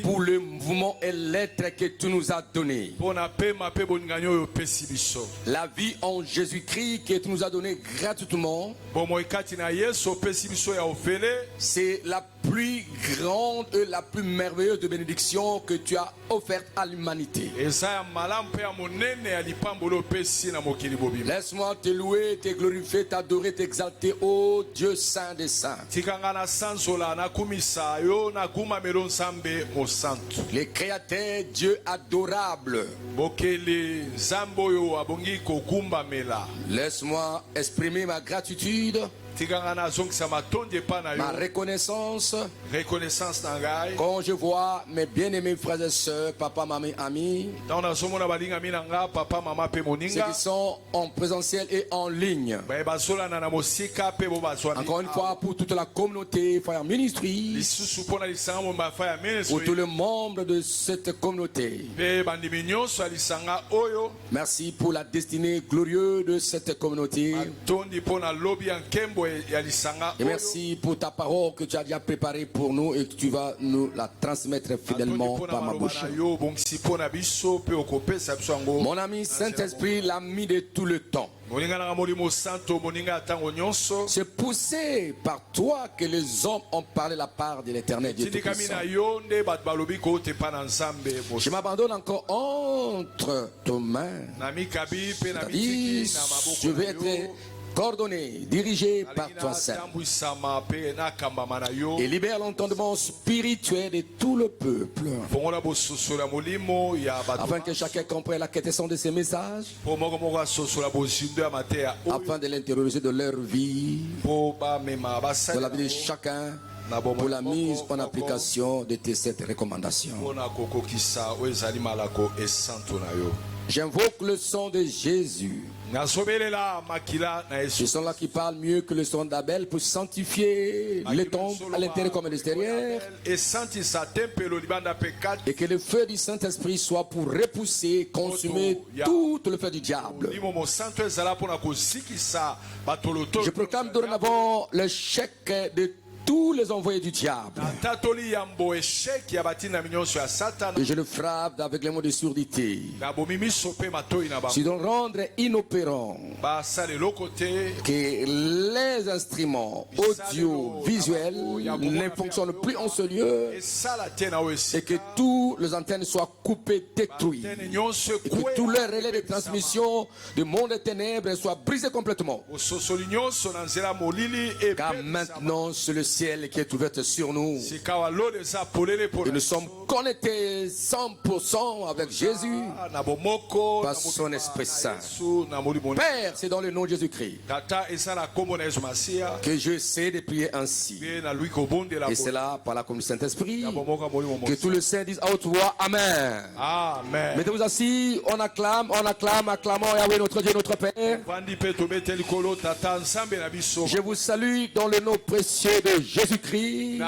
pour le mouvement et l'être que tu nous as donné. La vie en Jésus-Christ que tu nous as donné gratuitement. C'est la plus grande et la plus merveilleuse de bénédictions que tu as offerte à l'humanité. Laisse-moi te louer, te glorifier, t'adorer, t'exalter, ô Dieu saint des saints. Les créateurs, Dieu adorable. Laisse-moi exprimer ma gratitude, ma reconnaissance quand je vois mes bien-aimés frères et sœurs, papa, maman, amis, ceux qui sont en présentiel et en ligne. Encore une fois, pour toute la communauté Fire Ministry, pour tous les membres de cette communauté, merci pour la destinée glorieuse de cette communauté. Et merci pour ta parole que tu as déjà préparée pour nous et que tu vas nous la transmettre fidèlement par ma bouche. Mon ami Saint-Esprit, l'ami de tout le temps, c'est poussé par toi que les hommes ont parlé la part de l'Éternel Dieu Tout-Puissant. Je m'abandonne encore entre tes mains. Je vais être coordonné, dirigé par toi seul. Et libère l'entendement spirituel de tout le peuple, afin que chacun comprenne la question de ces messages, afin de l'intérioriser de leur vie, de la vie de chacun, pour la mise en application de tes 7 recommandations. J'invoque le sang de Jésus. Ce son-là qui parle mieux que le son d'Abel pour sanctifier les tombes à l'intérieur comme à l'extérieur. Et que le feu du Saint-Esprit soit pour repousser, consumer tout le feu du diable. Je proclame dorénavant le chèque de tous les envoyés du diable. Et je le frappe avec les mots de surdité. Si de rendre inopérant que les instruments audiovisuels ne fonctionnent plus en ce lieu et que tous les antennes soient coupées, détruites, et que tous les relais de transmission du monde des ténèbres soient brisés complètement. Car maintenant sur le ciel qui est ouverte sur nous, et nous sommes connectés 100% avec Jésus par son Esprit Saint. Père, c'est dans le nom de Jésus-Christ que je sais de prier ainsi, et c'est là par la communauté Saint-Esprit que tous les saints disent à haute voix Amen. Amen. Mettez-vous assis, on acclame, acclamons Yahweh notre Dieu, notre Père. Je vous salue dans le nom précieux de Jésus-Christ,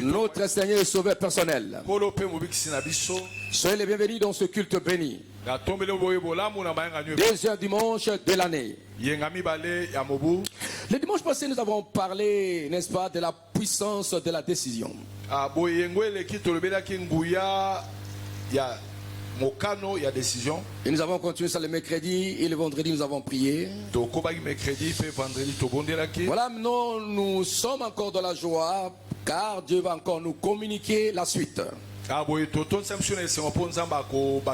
notre Seigneur et Sauveur personnel. Soyez les bienvenus dans ce culte béni. Deuxième dimanche de l'année. Le dimanche passé, nous avons parlé, n'est-ce pas, de la puissance de la décision. Et nous avons continué ça le mercredi et le vendredi nous avons prié. Voilà, maintenant nous sommes encore dans la joie car Dieu va encore nous communiquer la suite.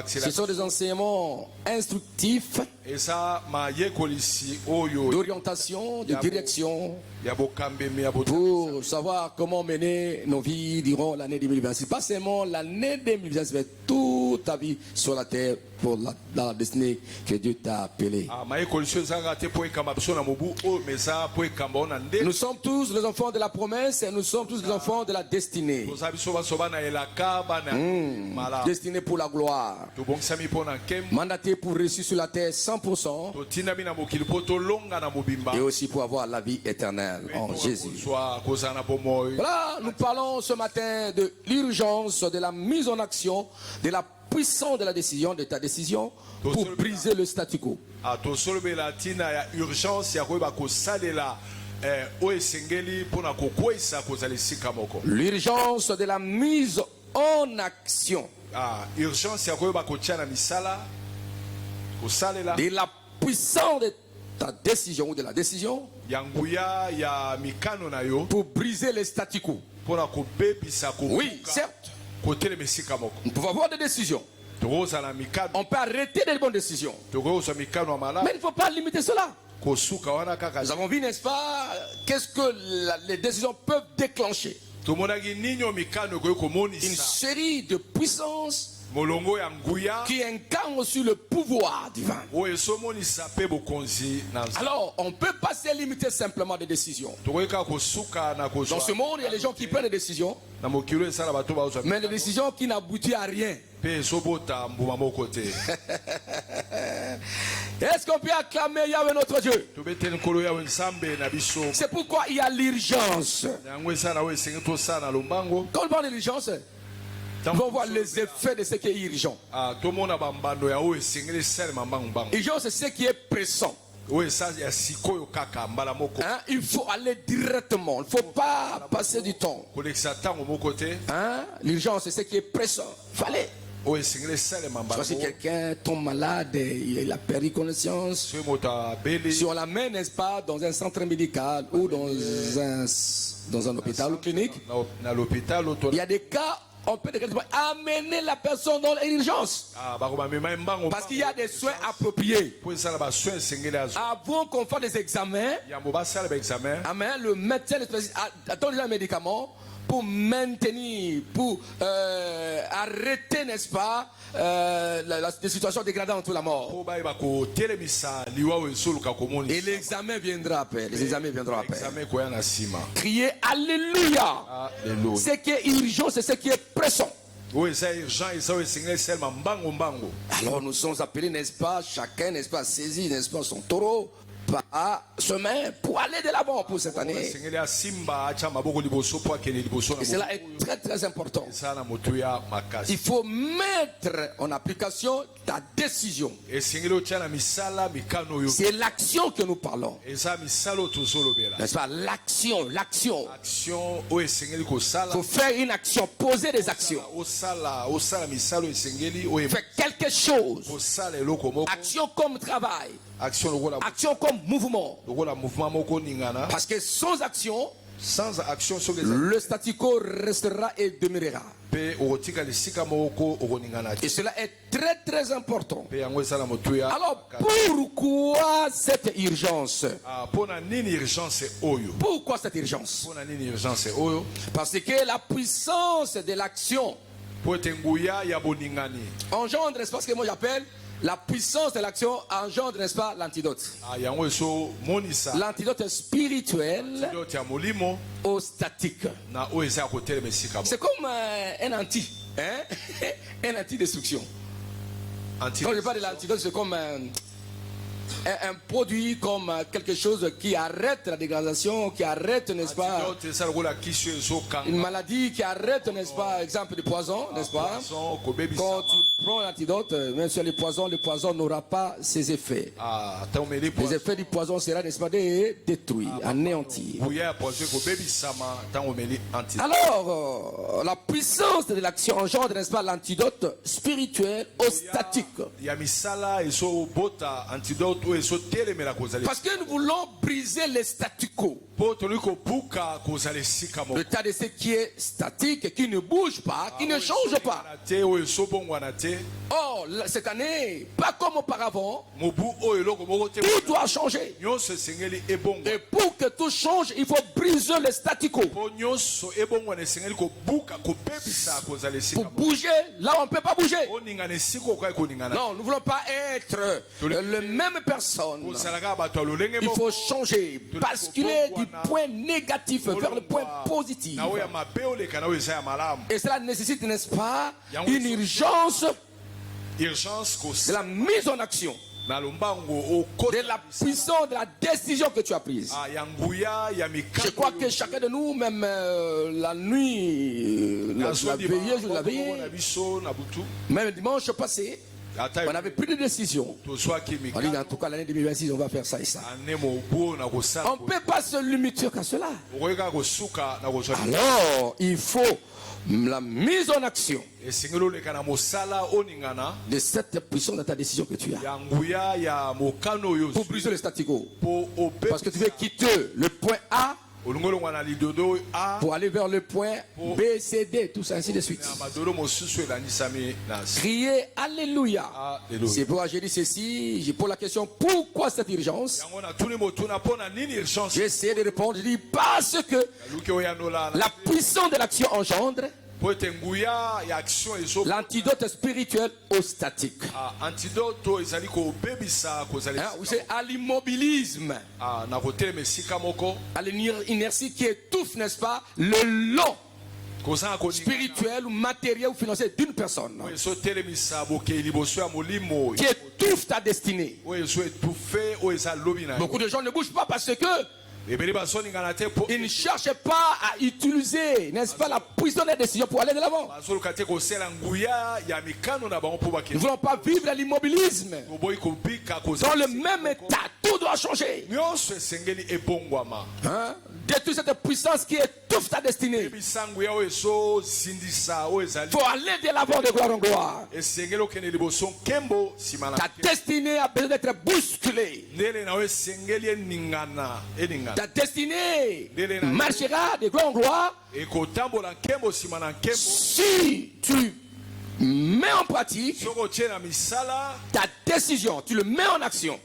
Ce sont des enseignements instructifs, d'orientation, de direction, pour savoir comment mener nos vies durant l'année 2026. Pas seulement l'année 2026, mais toute ta vie sur la terre pour la destinée que Dieu t'a appelé. Nous sommes tous les enfants de la promesse et nous sommes tous les enfants de la destinée. Destinés pour la gloire. Mandatés pour réussir sur la terre 100%. Et aussi pour avoir la vie éternelle en Jésus. Voilà, nous parlons ce matin de l'urgence, de la mise en action, de la puissance de la décision, de ta décision, pour briser le statu quo. L'urgence de la mise en action. De la puissance de ta décision ou de la décision pour briser les statu quo. Oui, certes. Nous pouvons avoir des décisions. On peut arrêter des bonnes décisions. Mais il ne faut pas limiter cela. Nous avons vu, n'est-ce pas, qu'est-ce que les décisions peuvent déclencher. Une série de puissances qui incarne aussi le pouvoir divin. Alors, on ne peut pas se limiter simplement des décisions. Dans ce monde, il y a des gens qui prennent des décisions, mais des décisions qui n'aboutissent à rien. Est-ce qu'on peut acclamer Yahweh notre Dieu? C'est pourquoi il y a l'urgence. Quand on parle de l'urgence, on va voir les effets de ce qui est urgent. Urgence, c'est ce qui est pressant. Hein? Il faut aller directement. Il ne faut pas passer du temps. Hein? L'urgence, c'est ce qui est pressant. Il fallait. Si quelqu'un tombe malade, il a perdu connaissance, si on l'amène, n'est-ce pas, dans un centre médical ou dans un hôpital ou clinique, il y a des cas, on peut amener la personne dans l'urgence. Parce qu'il y a des soins appropriés. Avant qu'on fasse des examens, le médecin attend déjà un médicament pour maintenir, pour arrêter, n'est-ce pas, la situation dégradante ou la mort. Et l'examen viendra après. Les examens viendront après. Criez Alléluia. Ce qui est urgent, c'est ce qui est pressant. Alors nous sommes appelés, n'est-ce pas, chacun, n'est-ce pas, saisi, n'est-ce pas, son taureau par chemin pour aller de l'avant pour cette année. Et cela est très très important. Il faut mettre en application ta décision. C'est l'action que nous parlons. N'est-ce pas? L'action. Il faut faire une action, poser des actions. Faire quelque chose. Action comme travail. Action comme mouvement. Parce que sans action, le statu quo restera et demeurera. Et cela est très très important. Alors pourquoi cette urgence? Pourquoi cette urgence? Parce que la puissance de l'action engendre, n'est-ce pas, ce que moi j'appelle la puissance de l'action engendre, n'est-ce pas, l'antidote. L'antidote spirituel au statique. C'est comme un anti, hein? Un anti-destruction. Quand je parle de l'antidote, c'est comme un produit, comme quelque chose qui arrête la dégradation, qui arrête, n'est-ce pas, une maladie, qui arrête, n'est-ce pas, exemple de poison, n'est-ce pas. Quand tu prends l'antidote, même si le poison n'aura pas ses effets. Les effets du poison seront, n'est-ce pas, détruits, anéantis. Alors, la puissance de l'action engendre, n'est-ce pas, l'antidote spirituel au statique. Parce que nous voulons briser les statu quo. Le tas de ce qui est statique, qui ne bouge pas, qui ne change pas. Or, cette année, pas comme auparavant, tout doit changer. Et pour que tout change, il faut briser le statu quo. Pour bouger, là on ne peut pas bouger. Non, nous ne voulons pas être la même personne. Il faut changer, basculer du point négatif vers le point positif. Et cela nécessite, n'est-ce pas, une urgence de la mise en action, de la puissance de la décision que tu as prise. Je crois que chacun de nous, même la nuit, la veillée, même le dimanche passé, On avait pris des décisions. On dit en tout cas l'année 2026 on va faire ça et ça. On ne peut pas se limiter qu'à cela. Alors il faut la mise en action de cette puissance dans ta décision que tu as pour briser le statu quo. Parce que tu veux quitter le point A pour aller vers le point B, C, D, tout ça, ainsi de suite. Criez Alléluia. C'est pourquoi j'ai dit ceci. Je pose la question, pourquoi cette urgence? J'ai essayé de répondre. Je dis parce que la puissance de l'action engendre l'antidote spirituel au statique. C'est à l'immobilisme, à l'inertie qui étouffe, n'est-ce pas, le lot spirituel ou matériel ou financier d'une personne, qui étouffe ta destinée. Beaucoup de gens ne bougent pas parce que ils ne cherchent pas à utiliser, n'est-ce pas, la puissance des décisions pour aller de l'avant. Nous ne voulons pas vivre à l'immobilisme. Dans le même état, tout doit changer. Hein? Détruire cette puissance qui étouffe ta destinée. Il faut aller de l'avant de gloire en gloire. Ta destinée a besoin d'être bousculée. Ta destinée marchera de gloire en gloire si tu mets en pratique ta décision, tu le mets en action.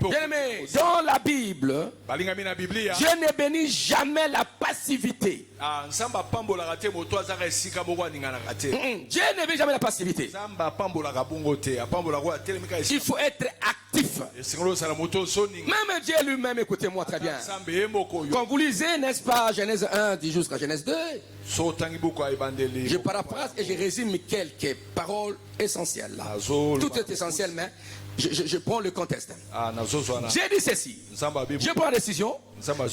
Bien-aimé, dans la Bible, Dieu ne bénit jamais la passivité. Dieu ne bénit jamais la passivité. Il faut être actif. Même Dieu lui-même, écoutez-moi très bien. Quand vous lisez, n'est-ce pas, Genèse 1 dit jusqu'à Genèse 2, je paraphrase et je résume quelques paroles essentielles là. Tout est essentiel, mais je prends le contexte. J'ai dit ceci. Je prends la décision.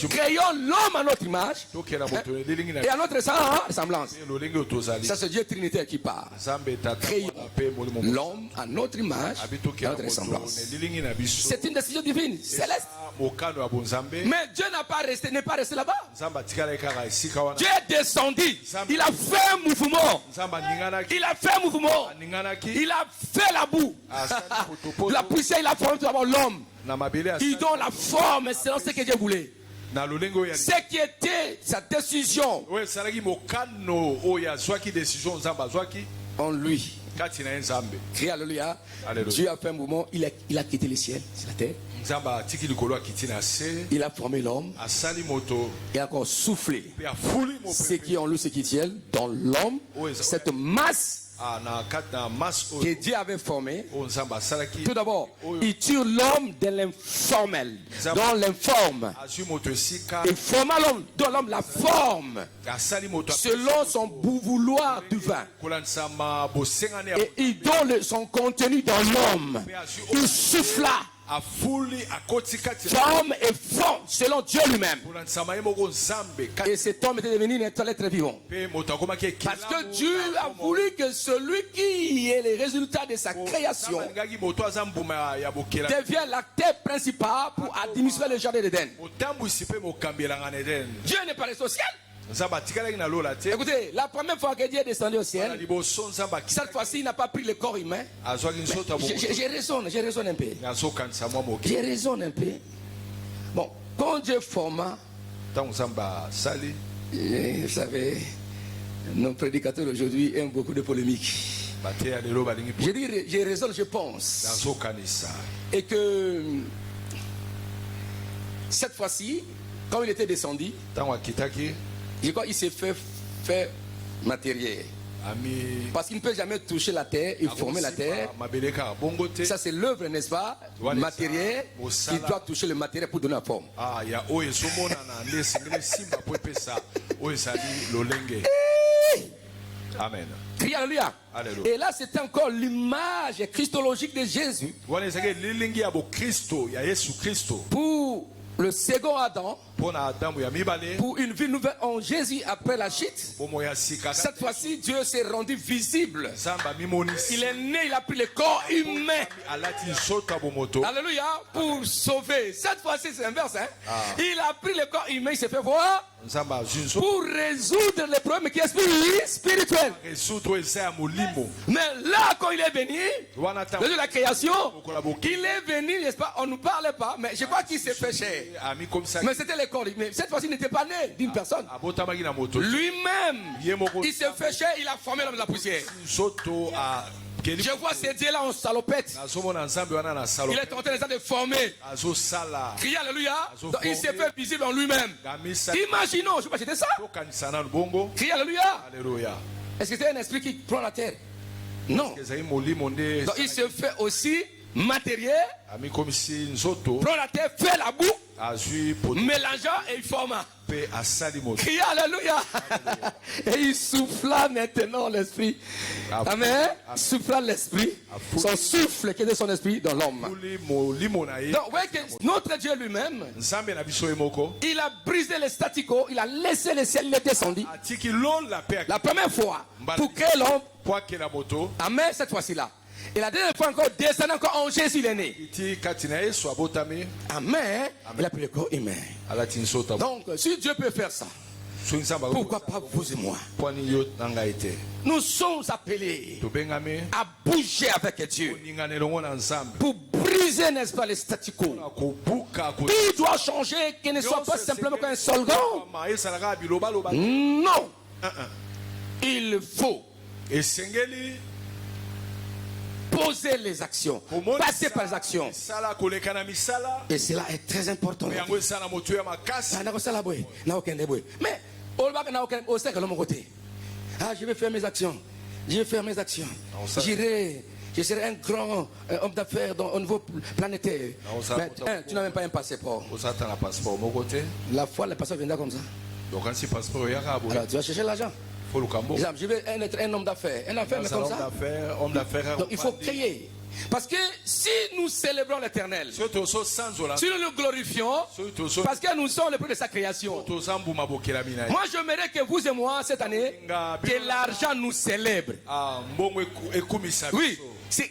Créons l'homme à notre image et à notre semblance. Ça, c'est Dieu Trinitaire qui parle. Créons l'homme à notre image et à notre semblance. C'est une décision divine, céleste. Mais Dieu n'est pas resté là-bas. Dieu est descendu. Il a fait un mouvement. Il a fait un mouvement. Il a fait la boue. La poussière, il a formé tout d'abord l'homme. Il donne la forme selon ce que Dieu voulait. Ce qui était sa décision en lui. Crie Alléluia. Dieu a fait un mouvement, il a quitté le ciel, c'est la terre. Il a formé l'homme. Il a encore soufflé ce qui est en lui, ce qui tient dans l'homme, cette masse que Dieu avait formé. Tout d'abord, il tire l'homme de l'informel, dans l'informe. Il forma l'homme, donne l'homme la forme selon son vouloir divin. Et il donne son contenu dans l'homme. Il souffla. Forme et forme selon Dieu lui-même. Et cet homme était devenu un être vivant. Parce que Dieu a voulu que celui qui est le résultat de sa création devienne l'acteur principal pour administrer le jardin d'Éden. Dieu n'est pas resté au ciel. Écoutez, la première fois que Dieu est descendu au ciel, cette fois-ci il n'a pas pris le corps humain. Je raisonne un peu. Je raisonne un peu. Bon, quand Dieu forma, vous savez, nos prédicateurs aujourd'hui aiment beaucoup de polémiques. Je dis, je raisonne, je pense. Et que cette fois-ci, quand il était descendu, je crois qu'il s'est fait matériel. Parce qu'il ne peut jamais toucher la terre et former la terre. Ça, c'est l'œuvre, n'est-ce pas, matériel, qui doit toucher le matériel pour donner la forme. Amen. Crie Alléluia. Et là, c'est encore l'image christologique de Jésus. Pour le second Adam, pour une vie nouvelle en Jésus après la chute. Cette fois-ci, Dieu s'est rendu visible. Il est né, il a pris le corps humain. Alléluia, pour sauver. Cette fois-ci, c'est inverse. Il a pris le corps humain, il s'est fait voir pour résoudre les problèmes qui sont spirituels. Mais là, quand il est venu, de la création, il est venu, n'est-ce pas? On ne nous parlait pas, mais je crois qu'il s'est fait cher. Mais c'était le corps. Mais cette fois-ci, il n'était pas né d'une personne. Lui-même, il s'est fait cher, il a formé l'homme de la poussière. Je vois ces dieux-là en salopette. Il est en train de former. Criez alléluia. Donc, il s'est fait visible en lui-même. Imaginons, je ne sais pas si c'était ça. Criez alléluia. Est-ce que c'est un esprit qui prend la terre? Non. Donc il se fait aussi matériel. Prend la terre, fait la boue, mélangeant et il forma. Criez alléluia. Et il souffla maintenant l'esprit. Amen. Souffla l'esprit. Son souffle qui est de son esprit dans l'homme. Donc, voyez que notre Dieu lui-même, il a brisé les statu quo, il a laissé le ciel, il est descendu. La première fois, pour créer l'homme. Amen, cette fois-ci là. Et la deuxième fois encore, descendant encore en Jésus, il est né. Amen. Il a pris le corps humain. Donc, si Dieu peut faire ça, pourquoi pas vous et moi? Nous sommes appelés à bouger avec Dieu pour briser, n'est-ce pas, les statu quo. Tout doit changer, qu'il ne soit pas simplement qu'un slogan. Non. Il faut poser les actions, passer par les actions. Et cela est très important. Mais, je vais faire mes actions. Je vais faire mes actions. Je serai un grand homme d'affaires au niveau planétaire. Mais, tu n'as même pas un passeport. La fois, le passeport viendra comme ça. Alors, tu vas chercher l'argent. Je vais être un homme d'affaires. Un affaire, mais comme ça. Donc il faut créer. Parce que si nous célébrons l'Éternel, si nous le glorifions, parce que nous sommes le produit de sa création. Moi, j'aimerais que vous et moi, cette année, que l'argent nous célèbre. Oui.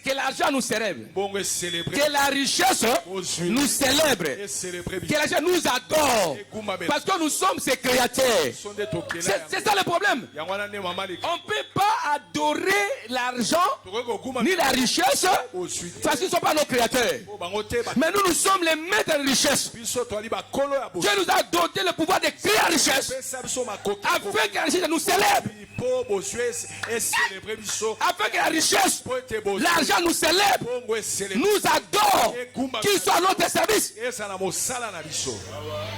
Que l'argent nous célèbre. Que la richesse nous célèbre. Que l'argent nous adore. Parce que nous sommes ses créateurs. C'est ça le problème. On ne peut pas adorer l'argent ni la richesse parce qu'ils ne sont pas nos créateurs. Mais nous sommes les maîtres de richesse. Dieu nous a doté le pouvoir de créer la richesse afin que la richesse nous célèbre. Afin que la richesse, l'argent nous célèbre, nous adore, qu'il soit à notre service.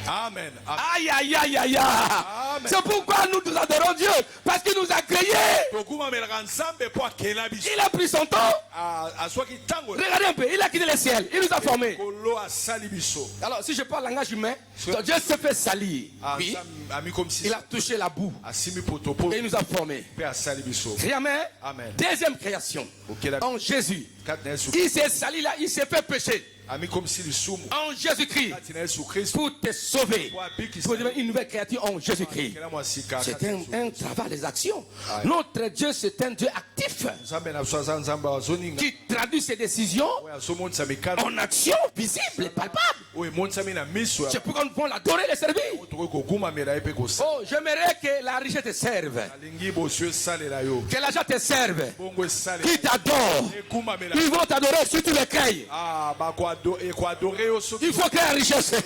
Amen. Aïe, aïe, aïe, aïe, aïe. C'est pourquoi nous adorons Dieu, parce qu'il nous a créés. Il a pris son temps. Regardez un peu, il a quitté le ciel, il nous a formés. Alors, si je parle langage humain, Dieu se fait salir. Oui. Il a touché la boue et il nous a formés. Amen. Deuxième création. En Jésus. Il s'est sali là, il s'est fait pécher. En Jésus-Christ, pour te sauver, pour devenir une nouvelle créature en Jésus-Christ. C'est un travail des actions. Notre Dieu, c'est un Dieu actif qui traduit ses décisions en actions visibles et palpables. C'est pourquoi nous pouvons l'adorer et le servir. Oh, j'aimerais que la richesse te serve, que l'argent te serve, qu'il t'adore. Ils vont t'adorer si tu les crées. Il faut créer la richesse. Il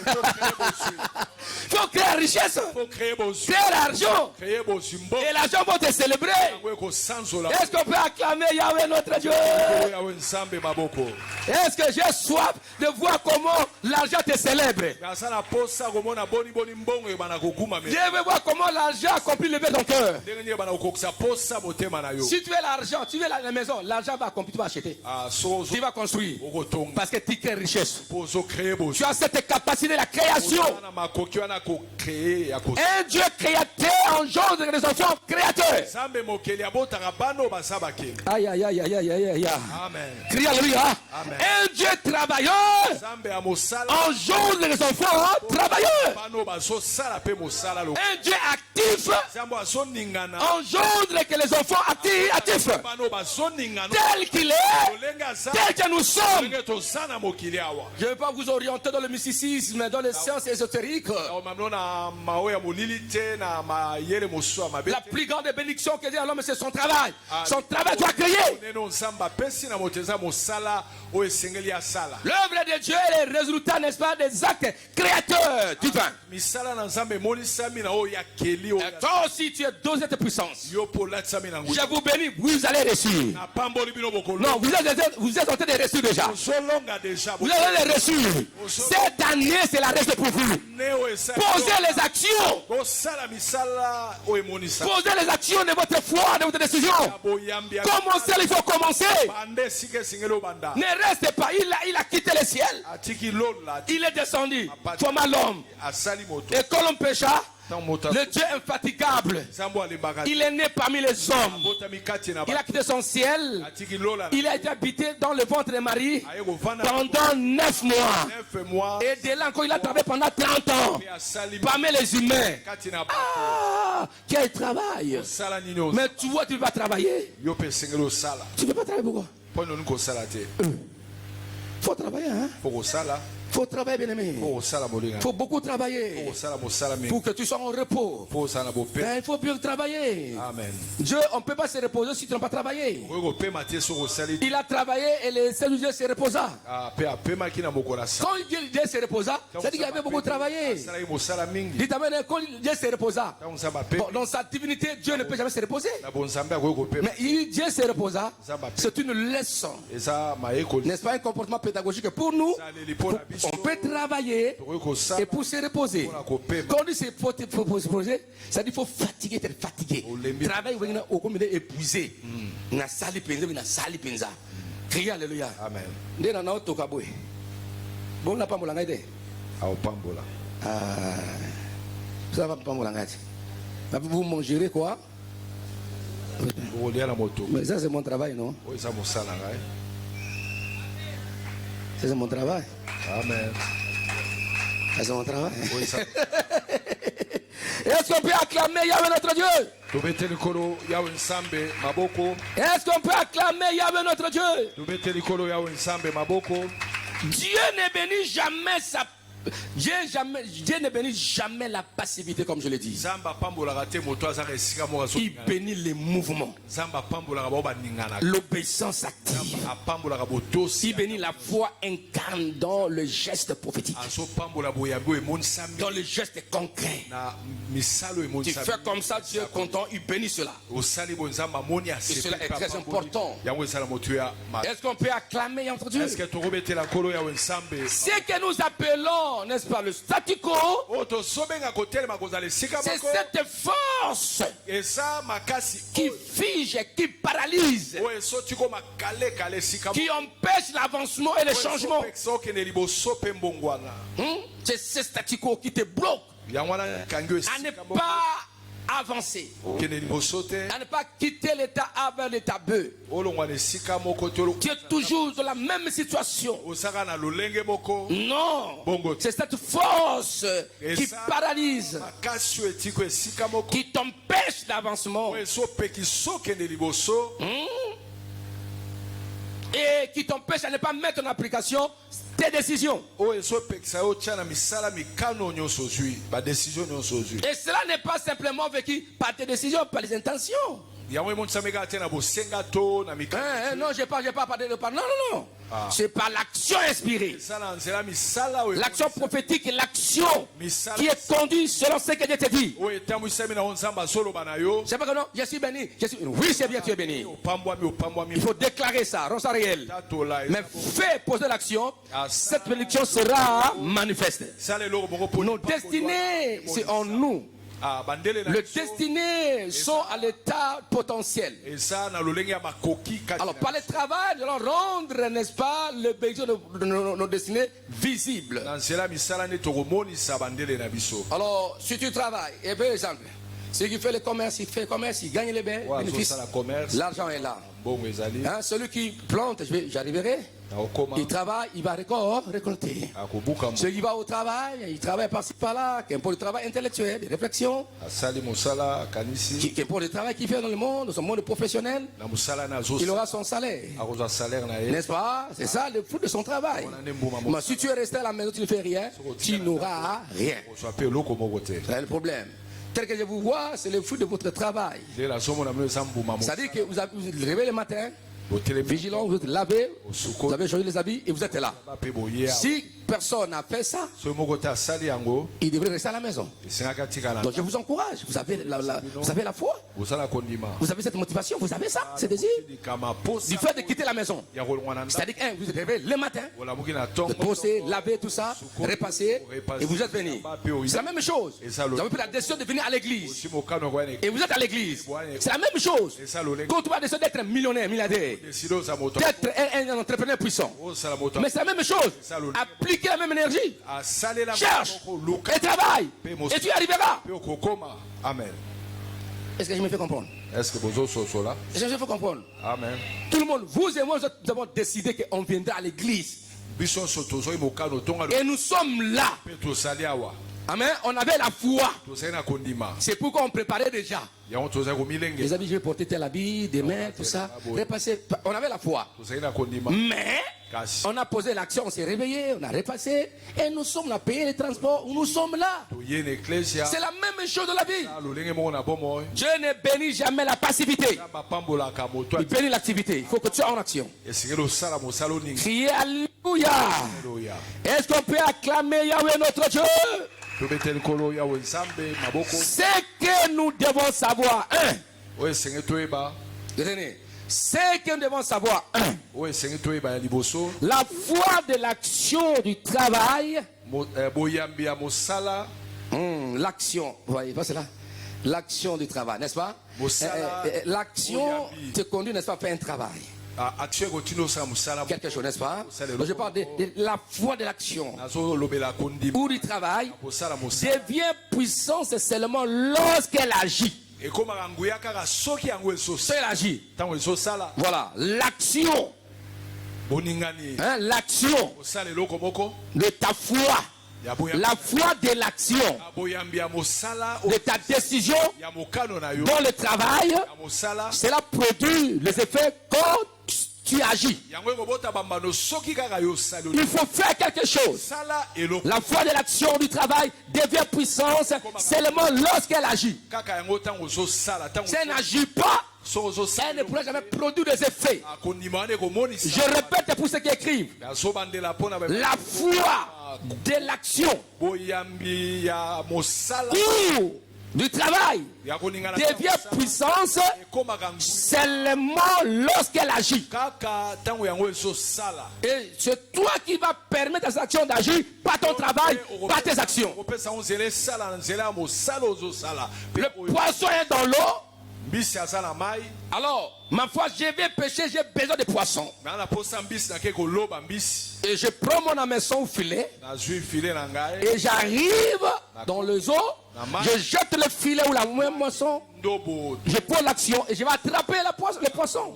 faut créer la richesse. Créer l'argent. Et l'argent va te célébrer. Est-ce qu'on peut acclamer Yahweh notre Dieu? Est-ce que j'ai soif de voir comment l'argent te célèbre? Je veux voir comment l'argent accomplit le bien dans ton cœur. Si tu veux l'argent, tu veux la maison, l'argent va accomplir, tu vas acheter. Tu vas construire. Parce que tu crées richesse. Tu as cette capacité de la création. Un Dieu créateur engendre des enfants créateurs. Aïe, aïe, aïe, aïe, aïe, aïe, aïe. Amen. Crie alléluia. Un Dieu travailleur engendre les enfants travailleurs. Un Dieu actif engendre que les enfants actifs. Tel qu'il est, tel que nous sommes. Je ne vais pas vous orienter dans le mysticisme, dans les sciences ésotériques. La plus grande bénédiction que Dieu a à l'homme, c'est son travail. Son travail doit créer. L'œuvre de Dieu est le résultat, n'est-ce pas, des actes créateurs divins. Et toi aussi, tu es dosé de puissance. Je vous bénis, vous allez réussir. Non, vous êtes en train de réussir déjà. Vous allez réussir. Cette année, c'est la reste pour vous. Posez les actions. Posez les actions de votre foi, de votre décision. Commencez, il faut commencer. Ne restez pas. Il a quitté le ciel. Il est descendu comme un homme. Et quand l'homme pécha, le Dieu infatigable, il est né parmi les hommes. Il a quitté son ciel. Il a été habité dans le ventre de Marie pendant 9 mois. Et de là encore, il a travaillé pendant 30 ans parmi les humains. Ah, quel travail! Mais tu vois, tu ne peux pas travailler. Tu ne peux pas travailler pourquoi? Faut travailler, hein? Faut travailler, bien aimé. Faut beaucoup travailler pour que tu sois en repos. Il faut bien travailler. Amen. Dieu, on ne peut pas se reposer si tu n'as pas travaillé. Il a travaillé et le Seigneur Dieu se reposa. Quand Dieu se reposa, ça dit qu'il avait beaucoup travaillé. Dites amen, quand Dieu se reposa, dans sa divinité, Dieu ne peut jamais se reposer. Mais Dieu se reposa, c'est une leçon. N'est-ce pas un comportement pédagogique pour nous? On peut travailler et pour se reposer. Quand on dit qu'il faut se reposer, ça dit qu'il faut fatiguer, être fatigué. Travailler, on est épuisé. On a sali penza. Criez alléluia. Amen. Bon, on n'a pas mon ça va pas mon langage. Vous mangerez quoi? Mais ça, c'est mon travail, non? Ça, c'est mon travail. Amen. Ça, c'est mon travail. Est-ce qu'on peut acclamer Yahweh notre Dieu? Est-ce qu'on peut acclamer Yahweh notre Dieu? Dieu ne bénit jamais sa Dieu ne bénit jamais la passivité, comme je l'ai dit. Il bénit les mouvements, l'obéissance active. Il bénit la foi incarne dans le geste prophétique, dans le geste concret. Tu fais comme ça, Dieu est content, il bénit cela. Et cela est très important. Est-ce qu'on peut acclamer entre Dieu? Ce que nous appelons, n'est-ce pas, le statu quo, c'est cette force qui fige, qui paralyse, qui empêche l'avancement et le changement. C'est ce statu quo qui te bloque à ne pas avancer, à ne pas quitter l'état A vers l'état B. Tu es toujours dans la même situation. Non, c'est cette force qui paralyse, qui t'empêche d'avancement, et qui t'empêche à ne pas mettre en application tes décisions. Et cela n'est pas simplement vécu par tes décisions, par les intentions. Non, je parle pas de non, non. C'est par l'action inspirée, l'action prophétique et l'action qui est conduite selon ce que Dieu te dit. C'est pas que non, je suis béni. Oui, c'est bien, tu es béni. Il faut déclarer ça, rendre ça réel. Mais fais poser l'action, cette bénédiction sera manifeste. Nos destinées, c'est en nous. Les destinées sont à l'état potentiel. Alors par le travail, nous allons rendre, n'est-ce pas, le besoin de nos destinées visibles. Alors si tu travailles, et par exemple, Celui qui fait le commerce, il fait le commerce, il gagne les bénéfices. L'argent est là. Hein, celui qui plante, j'arriverai. Il travaille, il va récolter. Celui qui va au travail, il travaille par-ci par-là, qui pour le travail intellectuel, des réflexions. Qui pour le travail qu'il fait dans le monde, son monde professionnel, il aura son salaire. N'est-ce pas? C'est ça le fruit de son travail. Mais si tu es resté à la maison, tu ne fais rien, tu n'auras rien. C'est le problème. Tel que je vous vois, c'est le fruit de votre travail. C'est-à-dire que vous vous levez le matin, vigilant, vous êtes lavé, vous avez changé les habits et vous êtes là. Si personne n'a fait ça, il devrait rester à la maison. Donc je vous encourage, vous avez la foi, vous avez cette motivation, vous avez ça, ce désir, du fait de quitter la maison. C'est-à-dire que vous êtes levé le matin, de poser, laver tout ça, repasser, et vous êtes venu. C'est la même chose. Vous avez pris la décision de venir à l'église. Et vous êtes à l'église. C'est la même chose. Quand tu vas décider d'être un millionnaire, milliardaire, d'être un entrepreneur puissant. Mais c'est la même chose. Appliquez la même énergie. Cherche et travaille. Et tu y arriveras. Amen. Est-ce que je me fais comprendre? Est-ce que je me fais comprendre? Amen. Tout le monde, vous et moi, nous avons décidé qu'on viendra à l'église. Et nous sommes là. Amen. On avait la foi. C'est pourquoi on préparait déjà. Les habits, je vais porter tel habit, des mains, tout ça. On avait la foi. Mais on a posé l'action, on s'est réveillé, on a repassé. Et nous sommes, on a payé les transports. Nous sommes là. C'est la même chose de la vie. Dieu ne bénit jamais la passivité. Il bénit l'activité. Il faut que tu sois en action. Criez Alléluia. Est-ce qu'on peut acclamer Yahweh notre Dieu? Ce que nous devons savoir, ce que nous devons savoir, la foi de l'action du travail, l'action, vous voyez, c'est là, l'action du travail, n'est-ce pas? L'action te conduit, n'est-ce pas, à faire un travail. Quelque chose, n'est-ce pas? Donc je parle de la foi de l'action ou du travail devient puissance seulement lorsqu'elle agit. Elle agit. Voilà, l'action. Hein, l'action de ta foi. La foi de l'action, de ta décision dans le travail, cela produit les effets quand tu agis. Il faut faire quelque chose. La foi de l'action du travail devient puissance seulement lorsqu'elle agit. Si elle n'agit pas, elle ne pourrait jamais produire des effets. Je répète pour ceux qui écrivent. La foi de l'action du travail devient puissance seulement lorsqu'elle agit. Et c'est toi qui vas permettre à cette action d'agir, pas ton travail, pas tes actions. Le poisson est dans l'eau. Alors, ma foi, je vais pêcher, j'ai besoin de poissons. Et je prends mon hameçon au filet. Et j'arrive dans les eaux. Je jette le filet ou la moisson. Je prends l'action et je vais attraper le poisson.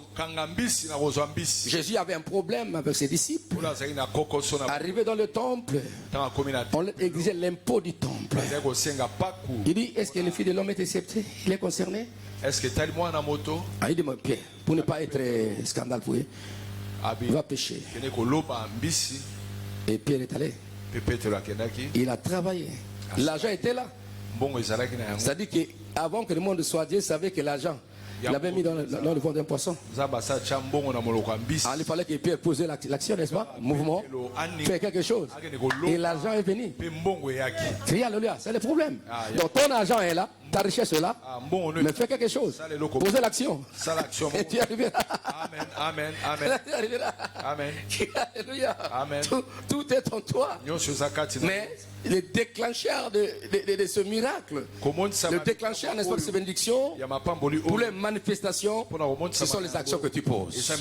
Jésus avait un problème avec ses disciples. Arrivé dans le temple, on exigeait l'impôt du temple. Il dit, est-ce que le Fils de l'homme est accepté? Il est concerné? Est-ce que tu as une moto? Il dit, Pierre, pour ne pas être scandale pour lui, il va pêcher. Et Pierre est allé. Il a travaillé. L'argent était là. C'est-à-dire qu'avant que le monde soit Dieu, savait que l'argent, il l'avait mis dans le ventre d'un poisson. Il fallait que Pierre pose l'action, n'est-ce pas? Mouvement, faire quelque chose. Et l'argent est venu. Criez Alléluia, c'est le problème. Donc ton argent est là, ta richesse est là, mais fais quelque chose. Posez l'action. Et tu arriveras. Amen. Alléluia. Tout est en toi. Mais le déclencheur de ce miracle, le déclencheur, n'est-ce pas, de ces bénédictions, pour les manifestations, ce sont les actions que tu poses.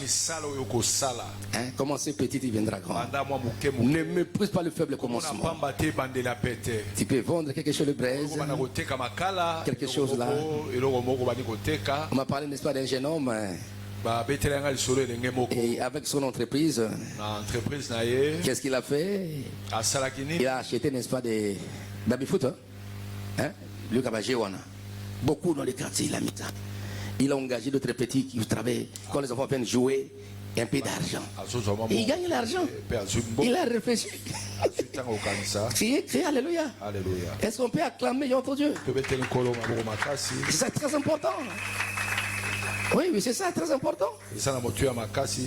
Hein, commencer petit, il viendra grand. Ne méprise pas le faible commencement. Tu peux vendre quelque chose de braise, quelque chose là. On m'a parlé, n'est-ce pas, d'un jeune homme. Et avec son entreprise, qu'est-ce qu'il a fait? Il a acheté, n'est-ce pas, des baby-foot. Hein? Beaucoup dans les quartiers, il a mis ça. Il a engagé d'autres petits qui travaillent. Quand les enfants viennent jouer, un peu d'argent. Et il gagne l'argent. Il a réfléchi. Criez, alléluia. Est-ce qu'on peut acclamer notre Dieu? C'est très important. Oui, mais c'est ça, très important.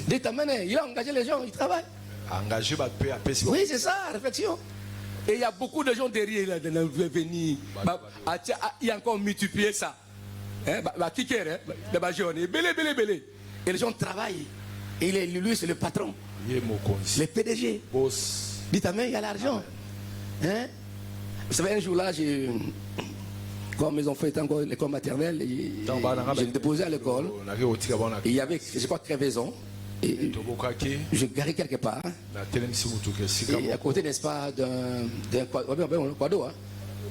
Dites amen, il a engagé les gens, il travaille. Oui, c'est ça, réflexion. Et il y a beaucoup de gens derrière là, de venir. Il y a encore multiplié ça. Et les gens travaillent. Et lui, c'est le patron. Le PDG. Dites amen, il y a l'argent. Hein? Vous savez, un jour là, quand mes enfants étaient encore à l'école maternelle, je les déposais à l'école. Il y avait, je crois, crevaison. Et je garais quelque part. Et à côté, n'est-ce pas, d'un quado, hein,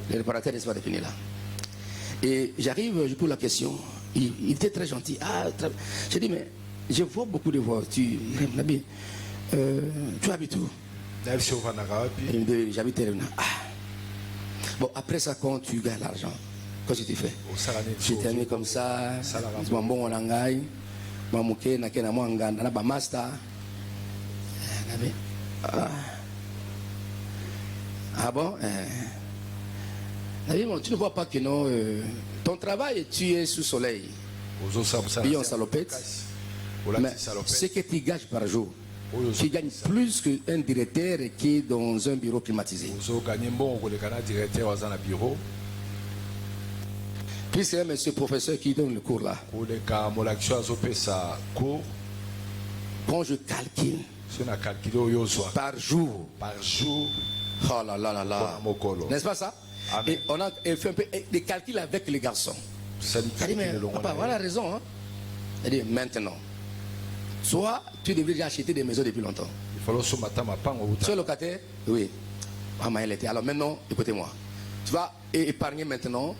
le réparateur, n'est-ce pas, défini là. Et j'arrive, je pose la question. Il était très gentil. J'ai dit, mais je vois beaucoup de voitures. Tu habites où? J'habite là. Bon, après ça, quand tu gagnes l'argent, qu'est-ce que tu fais? Je termine comme ça. Je m'en bon en langue. Je m'en master. Ah bon? Tu ne vois pas que non. Ton travail, tu es sous soleil. Et on salopette. Mais ce que tu gagnes par jour, tu gagnes plus qu'un directeur qui est dans un bureau climatisé. Puis c'est un monsieur professeur qui donne le cours là. Quand je calcule par jour, oh là là là là, n'est-ce pas ça? Et on a fait un peu des calculs avec les garçons. Il dit, mais papa, voilà la raison. Hein? Il dit, maintenant, soit tu devrais déjà acheter des maisons depuis longtemps. Tu es locataire? Oui. Alors maintenant, écoutez-moi. Tu vas épargner maintenant.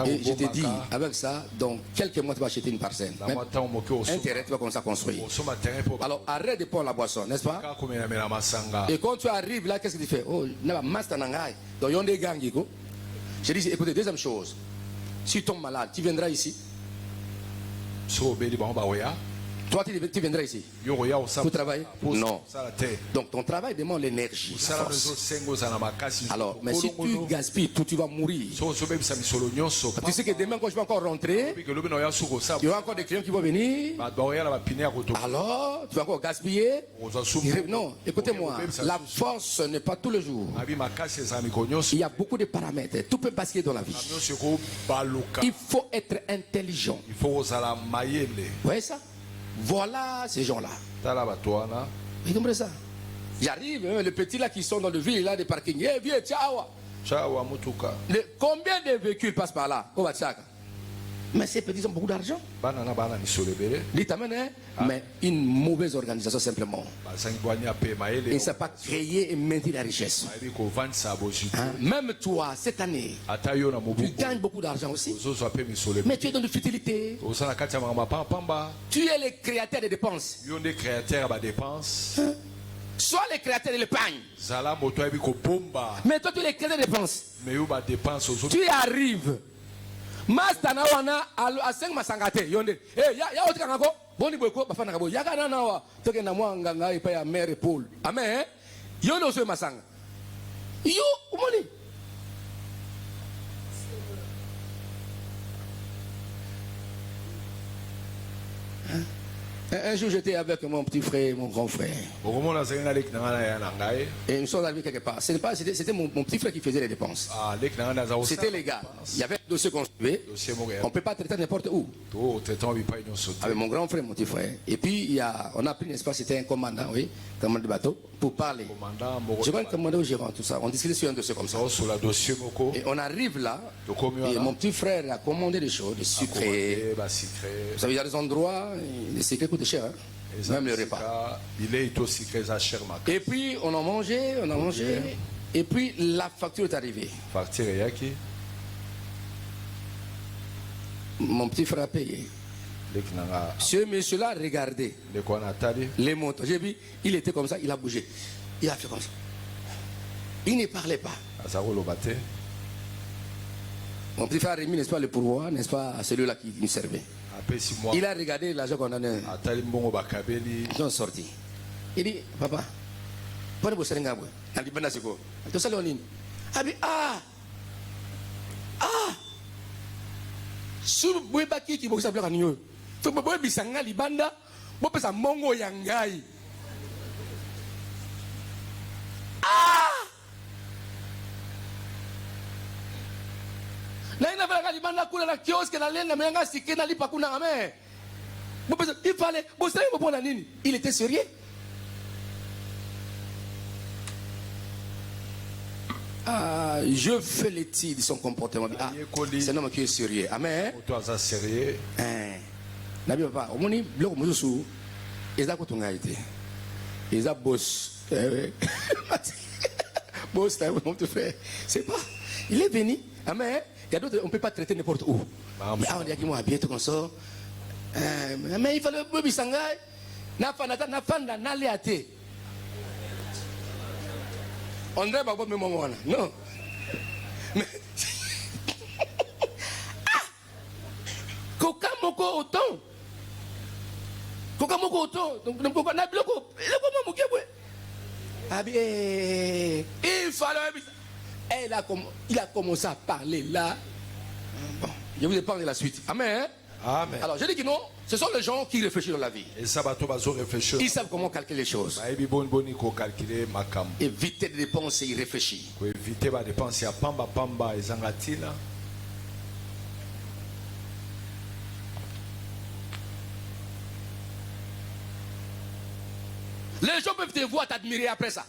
Et je te dis, avec ça, dans quelques mois, tu vas acheter une parcelle. Même un terrain, tu vas commencer à construire. Alors arrête de prendre la boisson, n'est-ce pas? Et quand tu arrives là, qu'est-ce que tu fais? Oh, il y a un master nangai. Donc il y a des gangs. Je dis, écoutez, deuxième chose. Si tu tombes malade, tu viendras ici. Toi, tu viendras ici pour travailler? Non. Donc, ton travail demande l'énergie. Alors, mais si tu gaspilles tout, tu vas mourir. Tu sais que demain, quand je vais encore rentrer, il y aura encore des clients qui vont venir. Alors, tu vas encore gaspiller. Non, écoutez-moi, la force n'est pas tous les jours. Il y a beaucoup de paramètres. Tout peut basculer dans la vie. Il faut être intelligent. Vous voyez ça? Voilà ces gens-là. Vous comprenez ça? J'arrive, les petits là qui sont dans le ville, là, des parkings. Eh, viens, ciao. Combien de véhicules passent par là? Mais ces petits ont beaucoup d'argent. Dites amen, hein? Mais une mauvaise organisation simplement. Ils ne savent pas créer et maintenir la richesse. Hein? Même toi, cette année, tu gagnes beaucoup d'argent aussi. Mais tu es dans la futilité. Tu es le créateur des dépenses. Hein? Soit le créateur de l'épargne. Mais toi, tu es le créateur des dépenses. Tu arrives. Master na wana a 5 masangate yonde ya otika ngako boni bweko bafana ngabo yaka na nawa toke na mwanga ngai pa ya mere Paul amen yonde oso masanga yo umoni Un jour, j'étais avec mon petit frère, mon grand frère. Et nous sommes arrivés quelque part. C'était mon petit frère qui faisait les dépenses. C'était légal. Il y avait un dossier qu'on suivait. On ne peut pas traiter n'importe où. Avec mon grand frère, mon petit frère. Et puis, on a pris, n'est-ce pas, c'était un commandant, oui, commandant de bateau, pour parler. Je crois que commandant au gérant, tout ça. On discutait sur un dossier comme ça. Et on arrive là, et mon petit frère a commandé des choses, des sucrés. Vous savez, il y a des endroits, les sucrés coûtent cher, hein? Même le repas. Et puis, on a mangé. Et puis, la facture est arrivée. Mon petit frère a payé. Ce monsieur-là, regardez les montants. J'ai vu, il était comme ça, il a bougé. Il a fait comme ça. Il ne parlait pas. Mon petit frère a remis, n'est-ce pas, le pourboire, n'est-ce pas, à celui-là qui nous servait. Il a regardé l'argent qu'on a donné. Ils sont sortis. Il dit, papa, pourquoi vous serez là? Il dit, tout ça, on dit, sur le baki qui vous s'appelle à New faut pas bisanga libanda bo pesa mongo yangai na ina vala libanda kula la kiosque na lenda menga sikena lipa kuna ame bo pesa il fallait bo sai bo pona nini il était sérieux. Je fais l'étude de son comportement. C'est un homme qui est sérieux. Amen. Nabi papa, au moni bloc mosusu, eza ko tunga été. Eza boss. Boss, mon petit frère. C'est pas. Il est venu. Amen. Il y a d'autres, on ne peut pas traiter n'importe où. Mais on dit qu'il m'a habillé tout comme ça. Mais il fallait que bisanga na fanda na leate. On dirait pas même moment là. Non. Mais Coca moko autant. Coca moko autant. Donc pourquoi na bloko. Le comment moké il fallait il a commencé à parler là. Bon, je vous ai parlé de la suite. Amen. Amen. Alors je dis que non, ce sont les gens qui réfléchissent dans la vie. Ils savent comment calculer les choses. Éviter de dépenser, il réfléchit. Les gens peuvent te voir t'admirer après ça.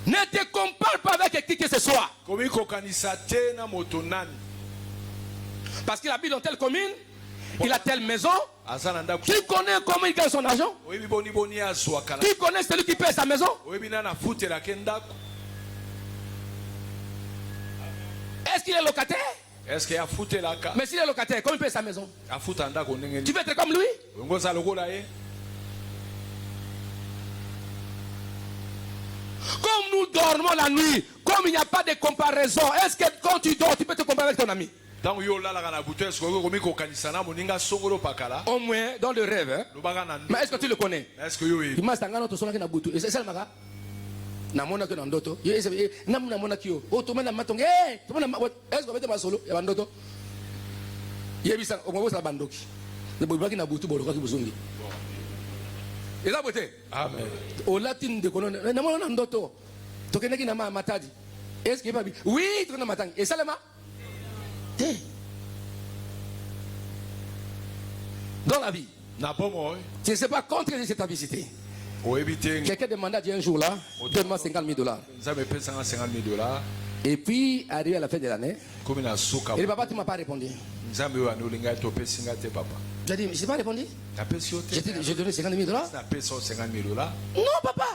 Ne te compare pas avec qui que ce soit. Parce qu'il habite dans telle commune, il a telle maison. Qui connaît comment il gagne son argent? Qui connaît celui qui paie sa maison? Est-ce qu'il est locataire? Mais s'il est locataire, comment il paie sa maison? Tu veux être comme lui? Comme nous dormons la nuit, comme il n'y a pas de comparaison, est-ce que quand tu dors, tu peux te comparer avec ton ami? Au moins dans le rêve. Hein? Mais est-ce que tu le connais? Il m'a dit que c'est ça le maga. Namona que nandoto. Namona kio. Oh, tu m'as matongue. Est-ce que tu m'as solo? Et bandoto. Yebisa, on va voir la bandoki. Le boubaki na butu boloka ki buzungi. Et là, amen. Au latin de colonne, namona nandoto. Tokeneki na matadi. Est-ce qu'il va bien? Oui, tu na matang. Et ça le ma? Dans la vie, tu ne sais pas contre cette avicité. Quelqu'un demanda un jour là, donne-moi 50 000 $. Et puis, arrivé à la fin de l'année, et le papa, tu ne m'as pas répondu. J'ai dit, je n'ai pas répondu. J'ai donné 50 000 $. Non, papa.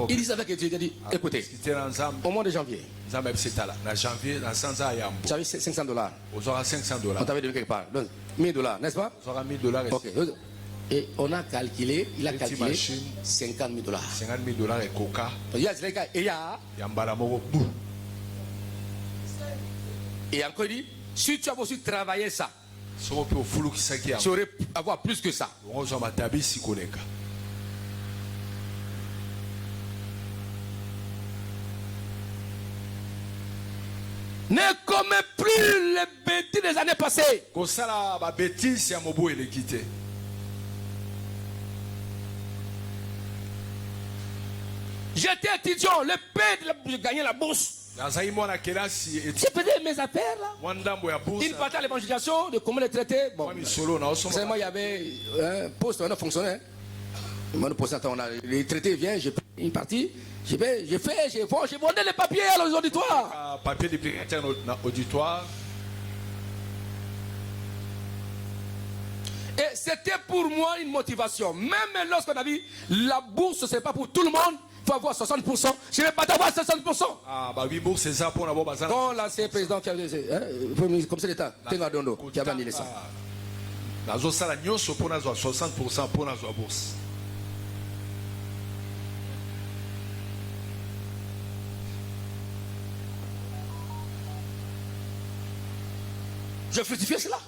Il disait avec Dieu, il a dit, écoutez, au mois de janvier, j'avais 500 $. On t'avait donné quelque part. Donc, 1 000 $, n'est-ce pas? Ok. Et on a calculé, il a calculé 50 000 $. 50 000 $. Et coca. Et encore il dit, si tu as aussi travaillé ça, tu aurais pu avoir plus que ça. 1 Ne commets plus les bêtises des années passées. J'étais étudiant, le père de gagner la bourse. J'ai perdu mes affaires là. Il partait à l'évangélisation de comment les traiter. Bon, seulement il y avait un poste, un fonctionnaire. Les traités viennent, j'ai pris une partie. J'ai vendu les papiers à l'auditoire. Papier auditoire. Et c'était pour moi une motivation. Même lorsqu'on a dit la bourse, c'est pas pour tout le monde. Il faut avoir 60%. Je ne vais pas avoir 60%. Ah, bah oui, bourse, c'est ça pour avoir. Quand l'ancien président qui avait comme c'est l'État, Tengadondo, qui avait annulé ça. Nazo sala nyonso pour nazo 60% pour nazo bourse. Je fructifie cela.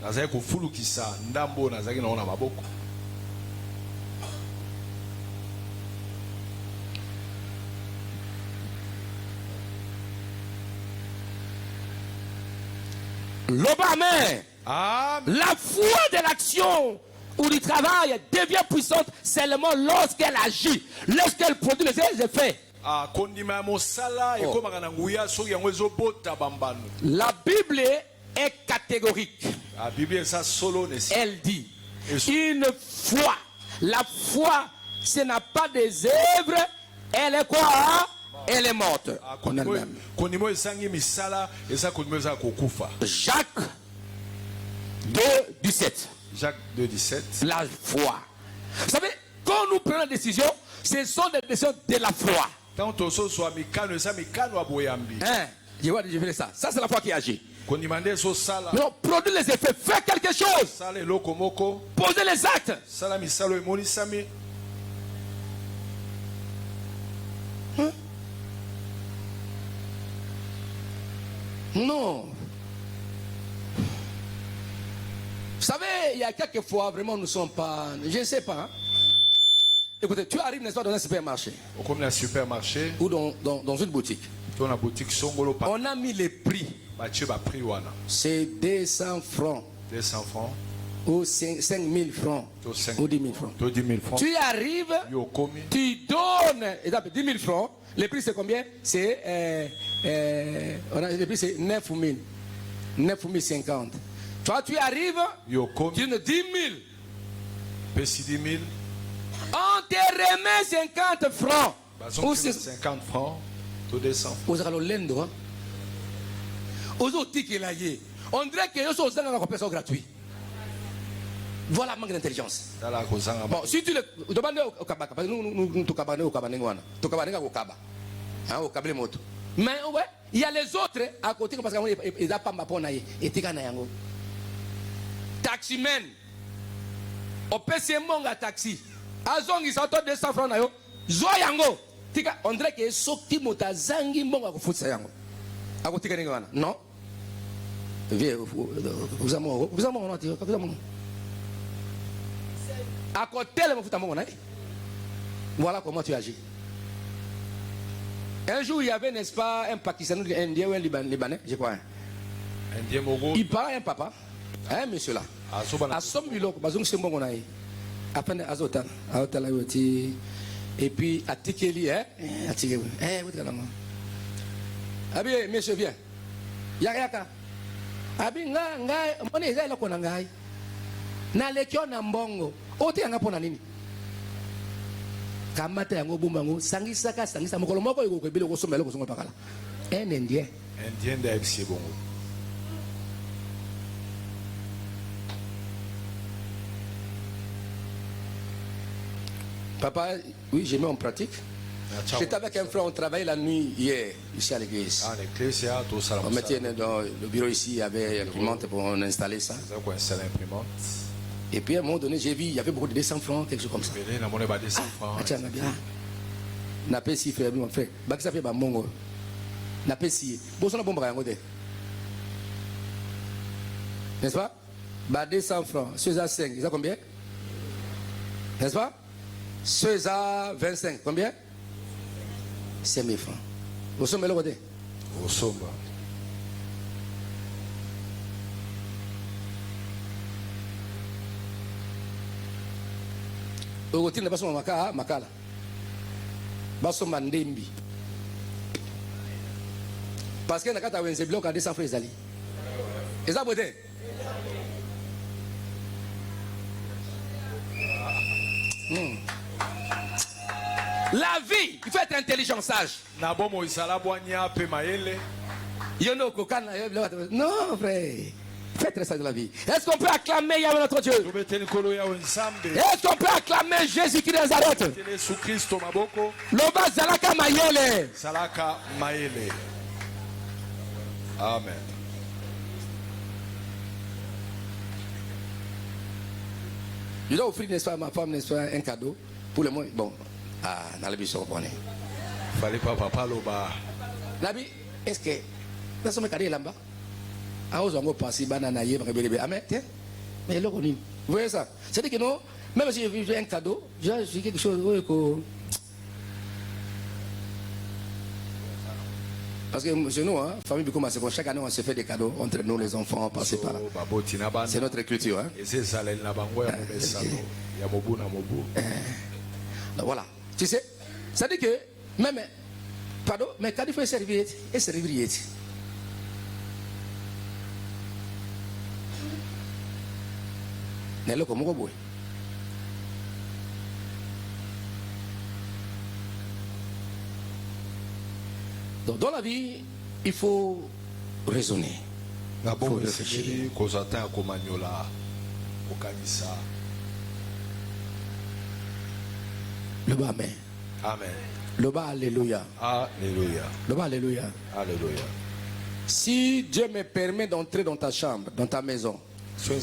Nazaki kufulukisa ndambo nazaki naona maboko. Amen. La foi de l'action ou du travail devient puissante seulement lorsqu'elle agit, lorsqu'elle produit les effets. La Bible est catégorique. Elle dit une foi. La foi, ce n'a pas des œuvres. Elle est quoi? Elle est morte. Jacques 2:17. Jacques 2:17. La foi. Vous savez, quand nous prenons des décisions, ce sont des décisions de la foi. Hein? Je vais ça. Ça, c'est la foi qui agit. Non, produire les effets, faire quelque chose. Poser les actes. Hein? Non. Vous savez, il y a quelques fois, vraiment, nous ne sommes pas... Je ne sais pas. Hein? Écoutez, tu arrives, n'est-ce pas, dans un supermarché. Ou dans une boutique. On a mis les prix. C'est 200 francs. 200 francs. Ou 5 000 francs. Ou 10 000 francs. 10 000 francs. Tu arrives, tu donnes 10 000 francs. Le prix c'est combien? C'est le prix c'est 9 000. 9 050. Toi tu arrives, tu donnes 10 000. 10 000. On te remet 50 francs. Ou 50 francs. 200 francs. Vous avez l'endo. On dirait que nous sommes dans une personne gratuite. Voilà le manque d'intelligence. Bon, si tu le demandes au Kaba, nous au Kaba. Au Kaba moto. Mais ouais, il y a les autres à côté parce qu'ils n'ont pas ma et Tiganayango. Taximen. Au PC Monga taxi. Azong ils sont 200 francs. Zoyango. On dirait que Sokti Motazangi Monga Futsayango. À côté de non. Vous avez à côté de voilà comment tu agis. Un jour, il y avait, n'est-ce pas, un Pakistanais, un Indien ou un Libanais, je crois. Il parle à un papa, un monsieur là. À son bureau, c'est bon qu'on a eu. Après, à Zotan, à Otalawati, et puis à Tikeli, hein, à Tikeli. Ah bien, monsieur, viens. Yaka. Abi nga mbona izela kona ngai na lekyo na mbongo ote yanga pona nini kamata yango bumbango sangisa mokolo moko yoko ebele ko somela ko songa pakala indien da FC bongo. Papa, oui, j'ai mis en pratique. J'étais avec un frère, on travaillait la nuit hier, ici à l'église. On mettait dans le bureau ici, il y avait l'imprimante pour installer ça. Et puis à un moment donné, j'ai vu, il y avait beaucoup de 200 francs, quelque chose comme ça. Tiens, n'a pas si frère, mon frère. Ça fait bon. N'a pas si. Bon, ça n'a pas bon. N'est-ce pas? 200 francs. Ceux à 5, ils ont combien? N'est-ce pas? Ceux à 25, combien? 5 000 francs. Vous sommes le côté. Ogotina baso makala. Baso mandembi. Parce que nakata wenze bloc à 200 francs ezali. Et ça beauté. La vie, il faut être intelligent, sage. Non, frère. Faites très sage de la vie. Est-ce qu'on peut acclamer Yahweh notre Dieu? Est-ce qu'on peut acclamer Jésus-Christ de Nazareth? Loba Zalaka Mayele. Amen. Je dois offrir, n'est-ce pas, à ma femme, n'est-ce pas, un cadeau pour le mois. Bon, dans la vie, on connaît. Fallait pas papa loba. Nabi, est-ce que dans son cadeau là-bas, à ose on passer banana yé, amen, tiens, mais là vous voyez ça? C'est-à-dire que non, même si j'ai un cadeau, j'ai quelque chose que. Parce que chez nous, hein, famille Bikouma, c'est chaque année on se fait des cadeaux entre nous les enfants, passer par là. C'est notre culture. Hein. Voilà. Tu sais, ça dit que même, pardon, mais quand il faut servir, et servir. N'est-ce pas comme donc dans la vie, il faut raisonner. Il faut réfléchir. Le bas amen. Amen. Le bas alléluia. Alléluia. Le bas alléluia. Alléluia. Si Dieu me permet d'entrer dans ta chambre, dans ta maison, et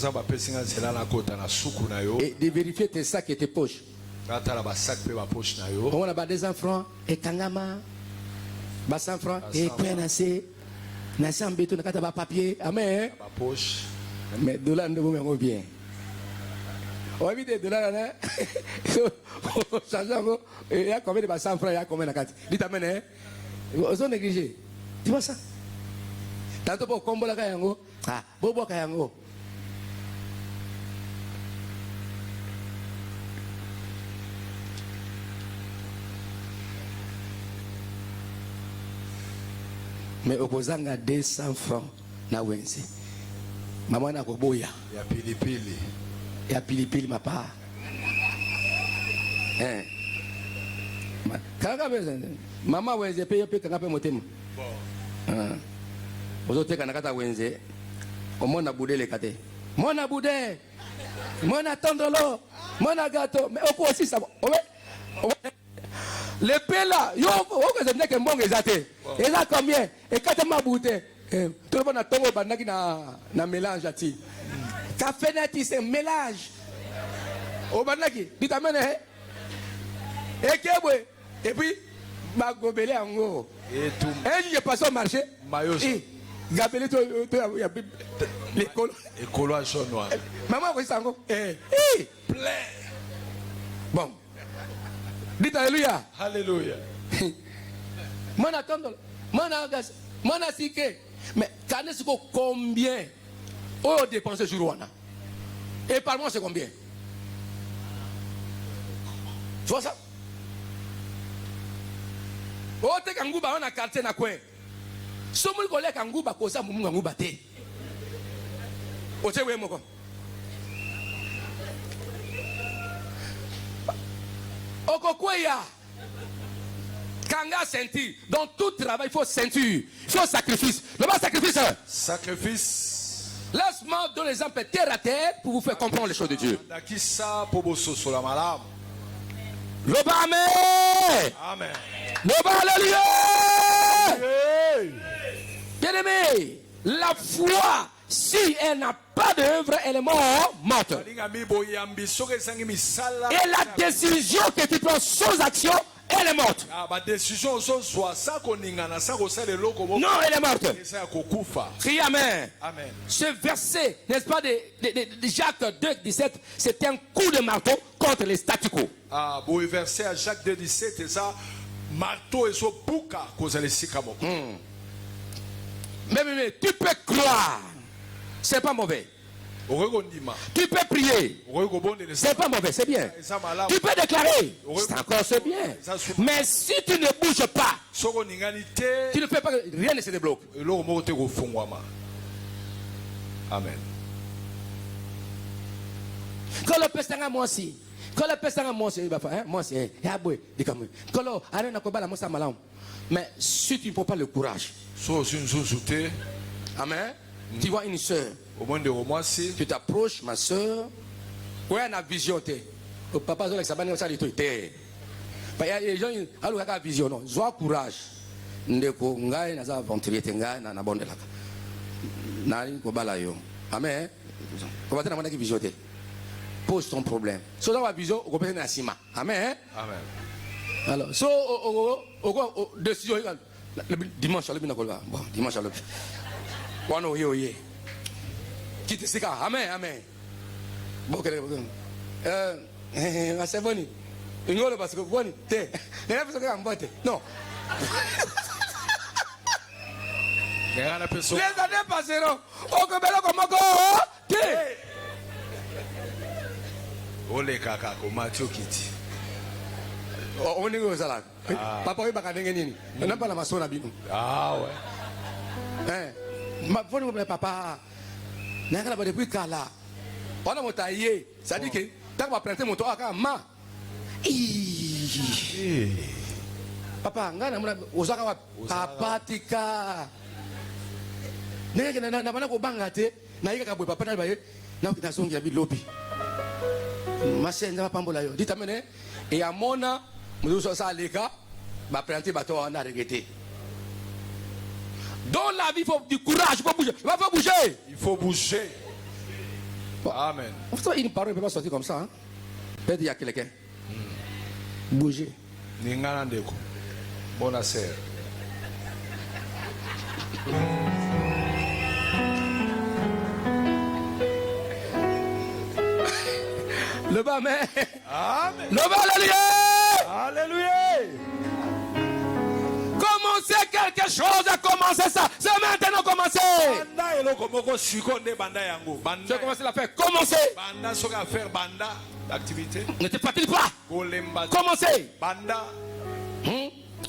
de vérifier tes sacs et tes poches, on a des enfants et kangama. 100 francs et puis nasi en béton nakata ba papier amen mais dollar ne vous bien on va vite dollar là changeant il y a combien de 100 francs il y a combien nakati dit amen hein ils ont négligé tu vois ça tantôt pour combo la kayango bobo kayango mais opposant à 200 francs na wenze maman na koboya ya pilipili ma part hein kanga maman wenze paye kanga pe motema bon ozoteka na kata wenze omona budele kate mona bude mona tondolo mona gâteau mais oko aussi ça les paix là, yo, que c'est que bon exaté. Et là combien? Et quand tu m'as bouté, tout le monde a tombé na mélange à ti. Café nati c'est mélange. Au banaki, dit amène et que et puis ma gobelé en gros. Et tout. Et je passe au marché. Et gabelé to l'école. École à jaune noir. Maman oui ça encore. Plein. Bon. Dites alléluia. Alléluia. Mon attendre, mon agas, mon asike. Mais quand est-ce que combien on dépense sur Rwanda? Et par mois c'est combien? Tu vois ça? Oh te kanguba on a quartier na coin. Somo ko le kanguba ko sa mumu kanguba te. O te we moko. Okokweya. Kanga ceinture. Dans tout travail, il faut ceinture. Il faut sacrifice. Le bas sacrifice. Sacrifice. Laisse-moi donner l'exemple terre à terre pour vous faire comprendre les choses de Dieu. Le bas amen. Amen. Le bas alléluia. Bien aimé, la foi, si elle n'a pas d'œuvre, elle est morte. Et la décision que tu prends sans action, elle est morte. Non, elle est morte. Crie amen. Amen. Ce verset, n'est-ce pas, de Jacques 2, 17, c'est un coup de marteau contre les statu quo. Bon, verset à Jacques 2, 17, c'est ça. Marteau et so bouka cause les sikamo. Mais tu peux croire. C'est pas mauvais. Tu peux prier. C'est pas mauvais, c'est bien. Tu peux déclarer. C'est encore, c'est bien. Mais si tu ne bouges pas, tu ne fais pas, rien ne se débloque. Amen. Quand le pestin a moi aussi. Quand le pestin a moi aussi, il va faire, moi aussi, mais si tu ne prends pas le courage, amen. Tu vois une soeur, tu t'approches, ma soeur, ouais, on a vision, le papa, il y a des gens qui ont la vision, non, sois courage. Amen. Pose ton problème. Si tu as vision, on peut faire un amen. Amen. Alors, so, décision, dimanche, bon, dimanche, quitte ce cas, amen, amen. Bon, c'est bon. Il parce que bon, non. Les années passeront. Ole kaka ko Mathieu Kiti. On est aux salades. Papa, il va gagner nini. On n'a pas la maçon à bino. Ah ouais. Ma bonne papa. N'a pas depuis kala. On a mon taillé. Ça dit que tant qu'on va planter mon toit à ma. Papa, ngana mona osaka papa tika. Nega na bana ko bangate. Na yika ka papa na ba ye. Na kita songi ya bilobi. Masenga pambola yo. Dit amene. Et à mona, nous sommes à l'écart, va planter bateau en a regretté. Dans la vie, il faut du courage, il faut bouger. Il faut bouger. Il faut bouger. Bon. Amen. Une parole ne peut pas sortir comme ça. Hein? Peut-être qu'il y a quelqu'un. Bouger. Ninganandeko. Bonne sœur. Le bas, mais. Amen. Le bas, alléluia. Alléluia. Commencez quelque chose à commencer ça. C'est maintenant commencer. Je commence à faire. Commencez. Ne te fatigue pas. Commencez.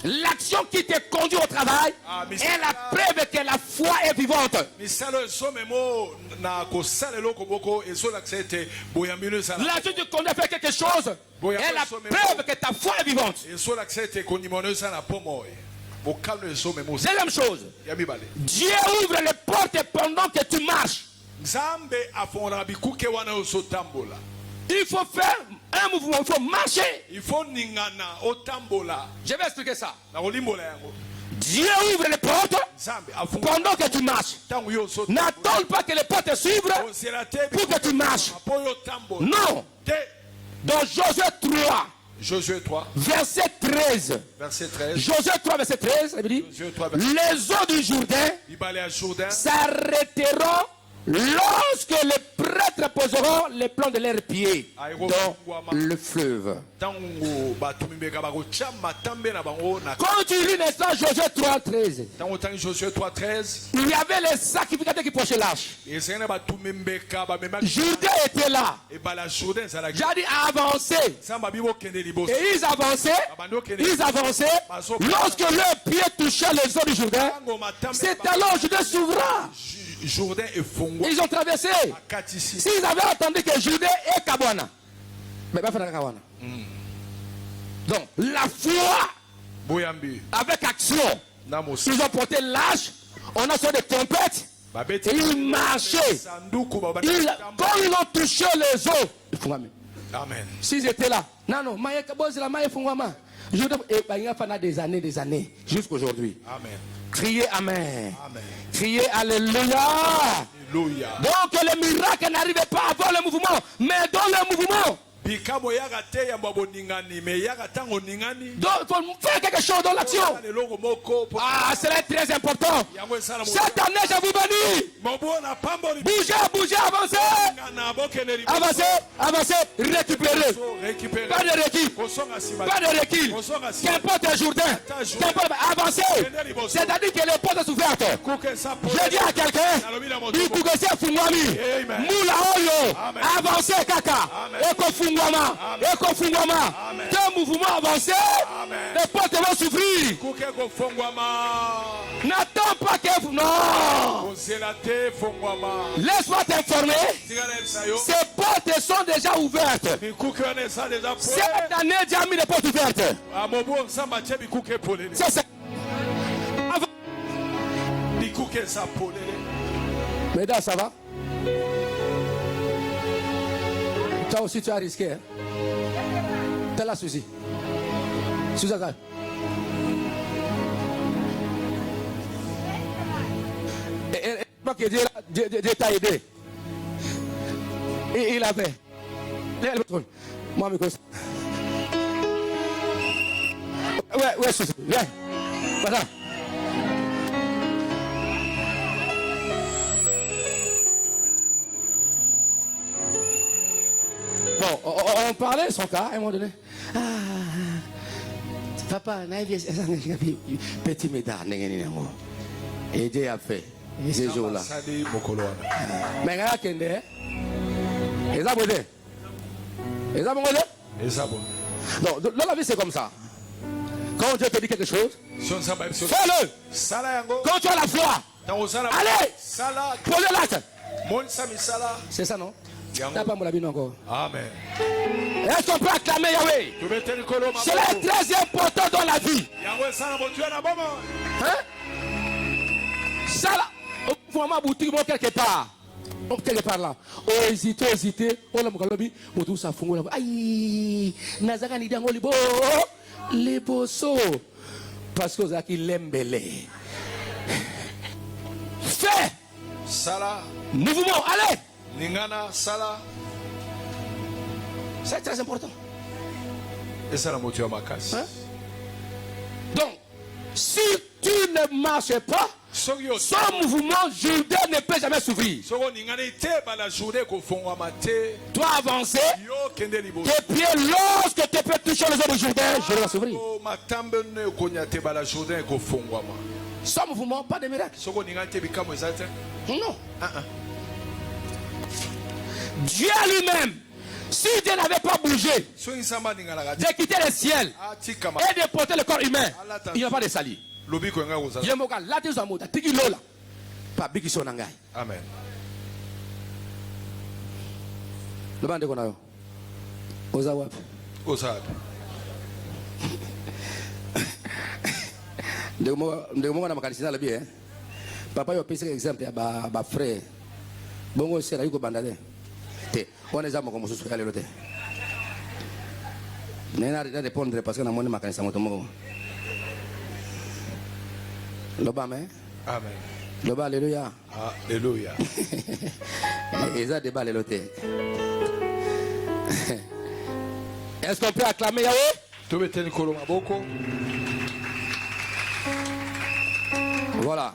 L'action qui te conduit au travail est la preuve que la foi est vivante. L'action qui te conduit à faire quelque chose est la preuve que ta foi est vivante. Deuxième chose, Dieu ouvre les portes pendant que tu marches. Il faut faire un mouvement, il faut marcher. Il faut ningana otambola. Je vais expliquer ça. Dieu ouvre les portes pendant que tu marches. N'attends pas que les portes s'ouvrent pour que tu marches. Non. Dans Josué 3, verset 13. Josué 3, verset 13, il dit, les eaux du Jourdain s'arrêteront lorsque les prêtres poseront les plans de leurs pieds dans le fleuve. Quand tu lis l'instant Josué 3, 13, il y avait les sacrificateurs qui pochaient l'arche. Jourdain était là. J'ai dit avancer. Et ils avançaient. Lorsque leurs pieds touchaient les eaux du Jourdain, c'est alors Jourdain s'ouvra. Ils ont traversé. S'ils avaient entendu que Jourdain est Kabwana, mais pas faire Kabwana. Donc la foi avec action. Ils ont porté l'âge. On a fait des tempêtes. Et ils marchaient. Quand ils ont touché les eaux, Amen. S'ils étaient là, non, des années, jusqu'aujourd'hui. Amen. Criez Amen. Amen. Criez Alléluia. Alléluia. Donc le miracle n'arrivait pas avant le mouvement, mais dans le mouvement, Donc, il faut faire quelque chose dans l'action. Ah, c'est très important. Cette année, je vous bénis. Bougez, avancez. Avancez, récupérez. Pas de recul. Qu'importe un Jourdain. Avancez. C'est-à-dire que les portes sont ouvertes. Je dis à quelqu'un, il faut que c'est Fungwami. Moula Oyo. Avancez, Kaka. Eko-Fungwama. Deux mouvements avancés. Les portes vont s'ouvrir. N'attends pas que... Non. Laisse-moi t'informer. Ces portes sont déjà ouvertes. Cette année, Dieu a mis les portes ouvertes. C'est ça. Mesdames, ça va? Toi aussi, tu as risqué. Hein? T'as la souci. Suzaka. Et pas que Dieu t'a aidé. Et il a fait. Moi, je ouais, souci. Viens. Voilà. Bon, on parlait de son cas à un moment donné. Papa, petit médard, et Dieu a fait ces jours-là. Mais il y a quelqu'un. Et ça, non, dans la vie, c'est comme ça. Quand Dieu te dit quelque chose, fais-le. Quand tu as la foi, allez, posez l'acte. C'est ça, non? Amen. Est-ce qu'on peut acclamer Yahweh? C'est très important dans la vie. Hein? Ça là, faut ma boutique quelque part. Quelque part là. Oh, hésiter. Oh, la mokalobi, oh, tout ça fongo là. Aïe, Nazaka ni dango libo. Liboso. Parce que Zaki l'embelé. Fais. Sala. Mouvement, allez. Ningana Sala. C'est très important. Et ça la motive à ma casse. Donc, si tu ne marches pas, son mouvement Jourdain ne peut jamais s'ouvrir. Tu dois avancer. Tes pieds, lorsque tu peux toucher les autres Jourdain, je vais s'ouvrir. Son mouvement, pas de miracle. Non. Dieu lui-même, si Dieu n'avait pas bougé, de quitter le ciel et de porter le corps humain, il n'y a pas de salut. Amen. Le bande qu'on a Ozawap. De moment na makanisina la bien. Papa yo pese exemple ya ba frère. Bongo sera yuko bandale. Te on est comme sous aller l'autre. Nena répondre parce que na moni makanisa moto moko. Loba mais amen. Loba alléluia. Alléluia. Eza débat l'autre. Est-ce qu'on peut acclamer Yahweh? Voilà.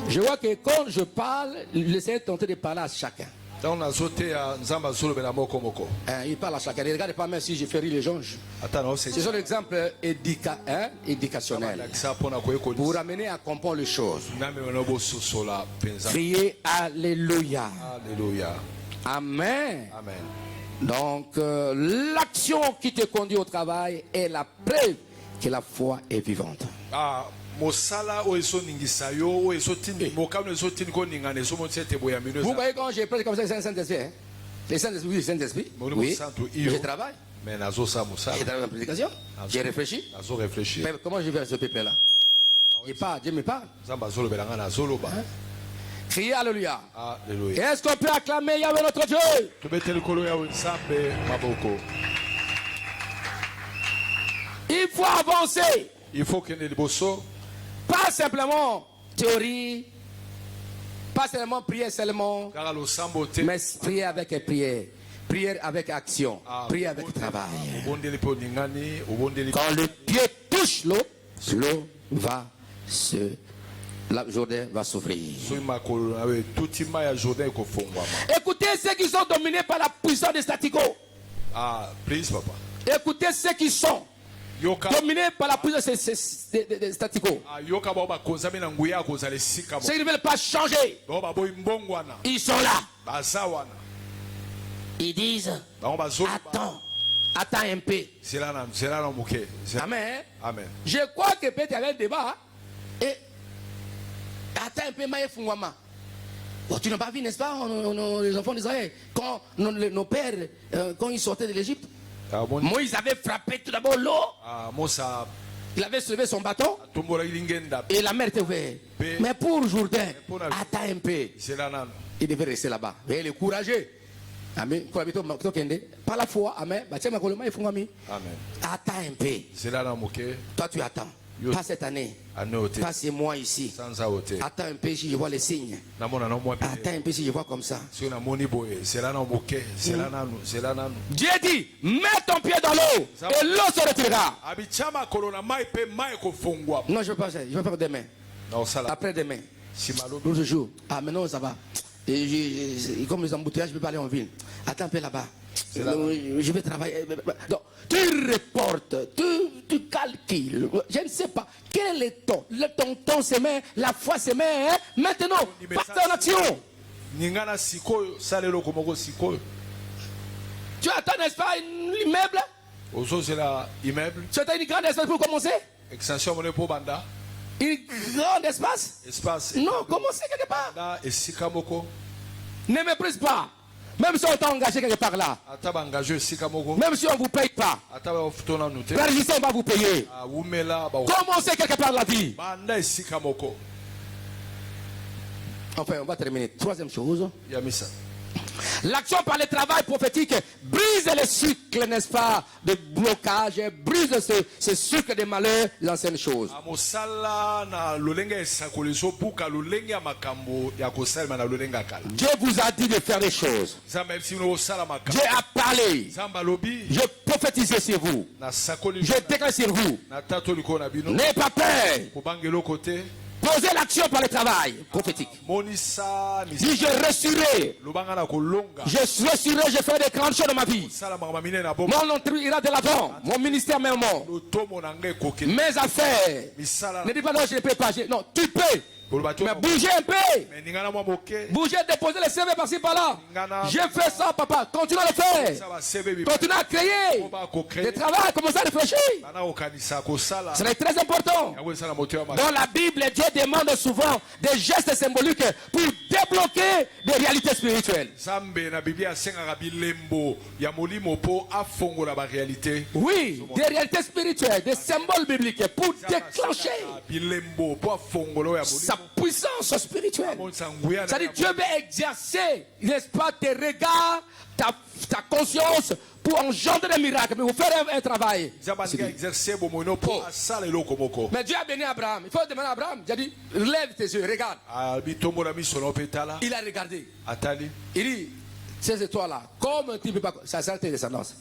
Je vois que quand je parle, le Seigneur est tenté de parler à chacun. Il parle à chacun. Ne regardez pas même si je fais rire les gens. C'est un exemple éducationnel pour vous ramener à comprendre les choses. Criez Alléluia. Alléluia. Amen. Amen. Donc, l'action qui te conduit au travail est la preuve que la foi est vivante. Vous voyez quand je prêche comme ça, c'est un Saint-Esprit. Hein? Les Saint-Esprit, oui, le Saint-Esprit. Oui, je travaille. Je travaille en prédication. J'ai réfléchi. Mais comment je vais à ce peuple-là? Il parle, Dieu me parle. Hein? Criez Alléluia. Est-ce qu'on peut acclamer Yahweh notre Dieu? Il faut avancer. Il faut que nous pas simplement théorie, pas seulement prier seulement, mais prier avec prière. Prière avec action. Prière avec travail. Quand le pied touche l'eau, l'eau va se... La Jourdain va s'ouvrir. Écoutez ceux qui sont dominés par la puissance des staticos. Écoutez ceux qui sont dominés par la puissance des staticos. Ceux qui ne veulent pas changer. Ils sont là. Ils disent attends un peu. Amen. Je crois que peut-être il y avait un débat. Et attends un peu, Maïfouama. Bon, tu n'as pas vu, n'est-ce pas, les enfants d'Israël, quand nos pères, quand ils sortaient de l'Égypte, Moïse avait frappé tout d'abord l'eau. Il avait soulevé son bâton et la mer était ouverte. Mais pour Jourdain, attends un peu. Il devait rester là-bas. Mais il est courageux. Amen. Par la foi, amen. Attends un peu. Toi, tu attends. Pas cette année. Pas ces mois ici. Attends un peu si je vois les signes. Attends un peu si je vois comme ça. Dieu dit, mets ton pied dans l'eau et l'eau se retirera. Non, je ne veux pas ça. Je veux faire demain. Après demain. L'autre jour. Ah, maintenant ça va. Comme les embouteillages, je ne peux pas aller en ville. Attends un peu là-bas. Je vais travailler. Donc, tu reportes, tu calcules. Je ne sais pas. Quel est ton temps se met, la foi se met. Hein? Maintenant, passe en action. Tu attends, n'est-ce pas, l'immeuble? Tu attends une grande espace pour commencer? Une grande espace? Non, commencez quelque part. Ne méprise pas. Même si on t'a engagé quelque part là. Même si on ne vous paye pas. Périssez, on va vous payer. Commencez quelque part la vie. Enfin, on va terminer. Troisième chose. L'action par le travail prophétique brise les cycles, n'est-ce pas, de blocage, brise ce cycle de malheur, l'ancienne chose. Dieu vous a dit de faire des choses. Dieu a parlé. Je prophétise sur vous. Je déclare sur vous. N'ayez pas peur. Posez l'action par le travail prophétique. Si je reçurai, je ferai des grandes choses dans ma vie. Mon nom ira de l'avant. Mon ministère même. Mes affaires. Ne dis pas non, je ne peux pas. Non, tu peux. Mais bougez un peu. Bougez, déposez les CV par-ci par-là. J'ai fait ça, papa. Continuez à le faire. Continuez à créer. Le travail, commencez à réfléchir. C'est très important. Dans la Bible, Dieu demande souvent des gestes symboliques pour débloquer des réalités spirituelles. Oui, des réalités spirituelles, des symboles bibliques pour déclencher sa puissance spirituelle. C'est-à-dire Dieu veut exercer, n'est-ce pas, tes regards, ta conscience pour engendrer des miracles, mais vous faire un travail. Mais Dieu a béni Abraham. Il faut demander à Abraham. Il a dit, lève tes yeux, regarde. Il a regardé. Il dit, ces étoiles-là, comme tu ne peux pas, ça sera tes descendances.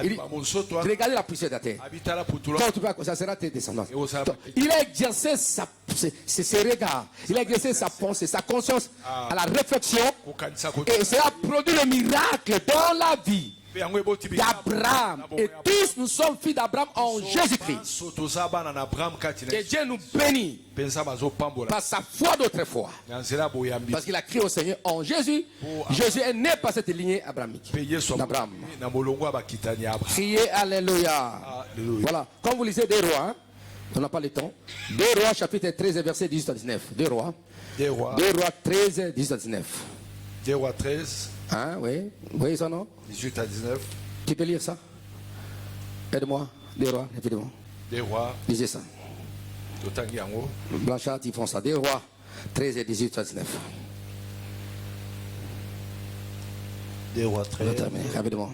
Il dit, regardez la puissance de la terre. Ça sera tes descendances. Il a exercé ses regards, il a exercé sa pensée, sa conscience à la réflexion, et ça a produit le miracle dans la vie d'Abraham. Et tous nous sommes filles d'Abraham en Jésus-Christ. Et Dieu nous bénit par sa foi d'autrefois. Parce qu'il a crié au Seigneur en Jésus. Jésus est né par cette lignée abrahamique d'Abraham. Criez Alléluia. Voilà. Comme vous lisez des rois, hein? On n'a pas le temps. 2 Rois, chapitre 13, verset 18 à 19. 2 Rois. 2 Rois 13, 18 à 19. 2 Rois 13. Hein, oui. Vous voyez ça, non? 18 à 19. Tu peux lire ça? Aide-moi. 2 Rois, rapidement. 2 Rois. Lisez ça. Blanchard, ils font ça. 2 Rois 13 et 18 à 19. 2 Rois 13. Rapidement.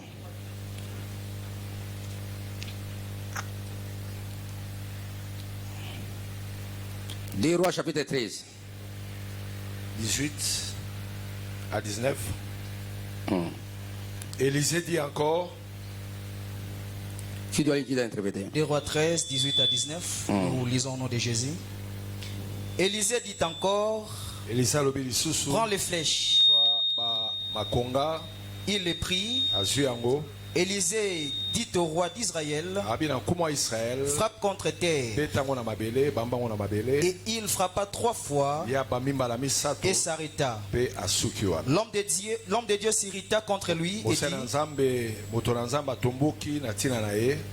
Deux Rois chapitre 13. 18 à 19. Élisée dit encore. Qui doit interpréter? 2 Rois 13, 18 à 19. Nous lisons au nom de Jésus. Élisée dit encore, prends les flèches. Il les prit. Élisée dit au roi d'Israël, frappe contre terre. Et il frappa 3 fois et s'arrêta. L'homme de Dieu s'irrita contre lui et dit,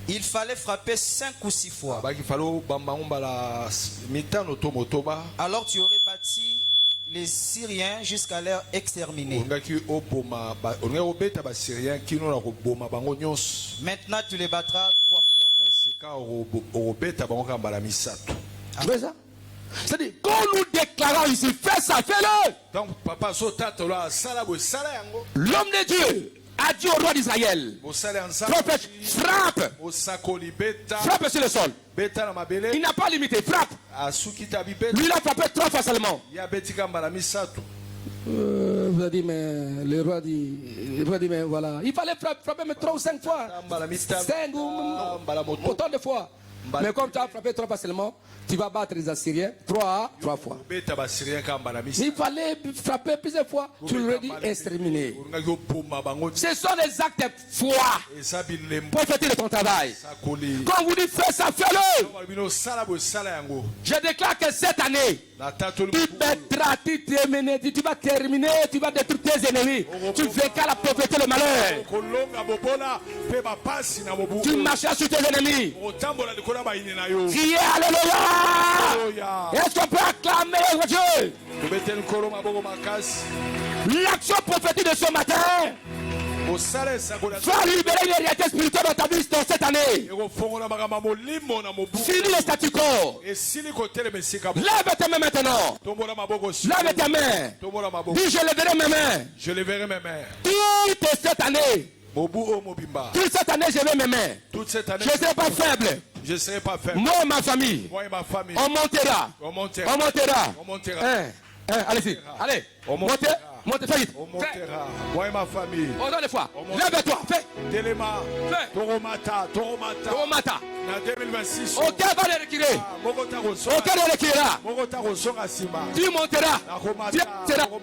il fallait frapper 5 ou 6 fois. Alors tu aurais bâti les Syriens jusqu'à leur exterminer. Maintenant tu les battras 3 fois. Tu vois ça? C'est-à-dire, quand nous déclarons ici, fais ça, fais-le. L'homme de Dieu a dit au roi d'Israël, prophète, frappe. Frappe sur le sol. Il n'a pas limité, frappe. Lui, il a frappé 3 fois seulement. Vous avez dit, mais le roi dit, mais voilà. Il fallait frapper mais 3 ou 5 fois. 5 ou autant de fois. Mais comme tu as frappé 3 fois seulement, tu vas battre les Assyriens 3 fois. Il fallait frapper plusieurs fois. Tu l'aurais dit exterminer. Ce sont des actes de foi. Prophétie de ton travail. Quand vous dites fais ça, fais-le. Je déclare que cette année, tu vas terminer, tu vas détruire tes ennemis. Tu vaincras la pauvreté, le malheur. Tu marcheras sur tes ennemis. Criez alléluia. Est-ce qu'on peut acclamer Dieu? L'action prophétique de ce matin va libérer une réalité spirituelle dans ta vie dans cette année. Fini le statu quo. Lève tes mains maintenant. Lève tes mains. Dis, je lèverai mes mains. Je lèverai mes mains. Toute cette année. Toute cette année, je vais mes mains. Je ne serai pas faible. Je ne serai pas faible. Moi et ma famille. On montera. On montera. Allez-y. Allez. Montez. Fais vite. On montera. Moi et ma famille. On donne les fois. Lève-toi. Fais. Téléma. Fais. Toromata. En 2026. Ok, va les retirer. Ok, les retirera. Tu monteras. Tu monteras.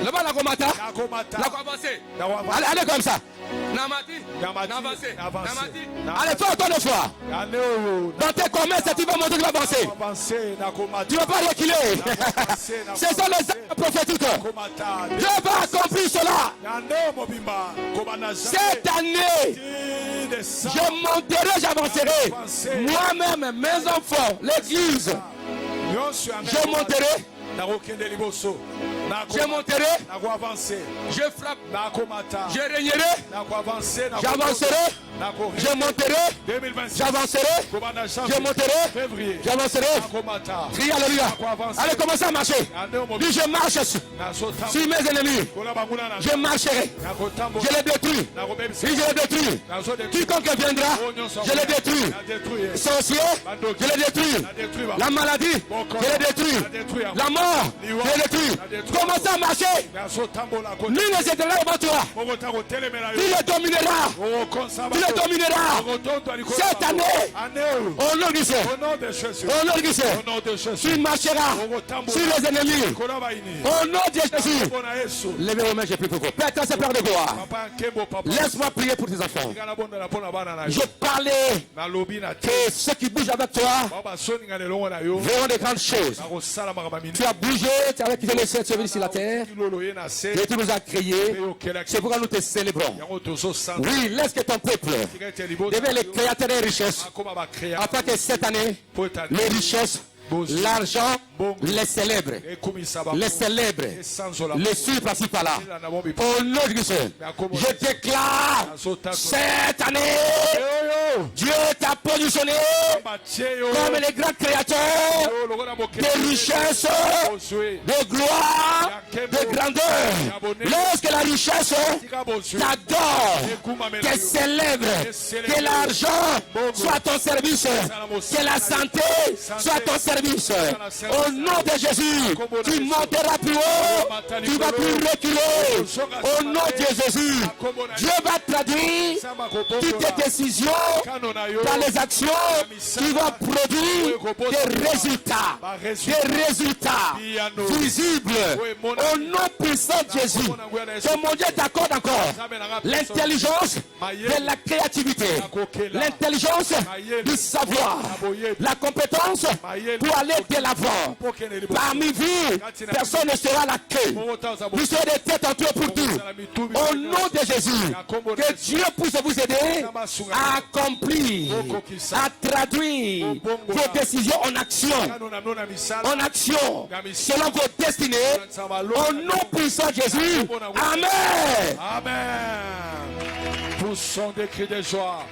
Là-bas, la Gomata. La avancée. Allez comme ça. Namati. Allez, fais autant de fois. Dans tes commerces, tu vas monter, tu vas avancer. Tu ne vas pas reculer. Ce sont les actes prophétiques. Dieu va accomplir cela. Cette année, je monterai, j'avancerai. Moi-même, mes enfants, l'église, je monterai. Je monterai, je frappe, je régnerai, j'avancerai, je monterai, j'avancerai, je monterai, j'avancerai. Crie alléluia. Allez, commencez à marcher. Dis, je marche sur mes ennemis. Je marcherai. Je les détruis. Si je les détruis, quiconque viendra, je les détruis. Sorcier, je les détruis. La maladie, je les détruis. La mort, je les détruis. Commencez à marcher. Lui ne s'étendra devant toi. Il le dominera. Il le dominera. Cette année, au nom du Seigneur, tu marcheras sur les ennemis. Au nom de Jésus. Levez vos mains, j'ai plus beaucoup. Père, c'est Père de gloire. Laisse-moi prier pour tes enfants. Je parlais que ceux qui bougent avec toi verront de grandes choses. Tu as bougé, tu as quitté le ciel, tu es venu sur la terre. Et tu nous as créés. C'est pourquoi nous te célébrons. Oui, laisse que ton peuple devienne les créateurs des richesses. Afin que cette année, les richesses, l'argent, les célèbres, les suivent par-ci par-là. Au nom de Christ, je déclare cette année, Dieu t'a positionné comme les grands créateurs de richesse, de gloire, de grandeur. Lorsque la richesse t'adore, te célèbre, que l'argent soit à ton service, que la santé soit à ton service. Au nom de Jésus, tu monteras plus haut, tu vas plus reculer. Au nom de Jésus, Dieu va traduire toutes tes décisions dans les actions qui vont produire des résultats visibles. Au nom puissant de Jésus, que mon Dieu t'accorde encore l'intelligence de la créativité, l'intelligence du savoir, la compétence pour aller de l'avant. Parmi vous, personne ne sera la queue. Vous serez des têtes entre pour tout. Au nom de Jésus, que Dieu puisse vous aider à accomplir, à traduire vos décisions en action, selon vos destinées. Au nom puissant de Jésus. Amen. Amen. Poussons des cris de joie.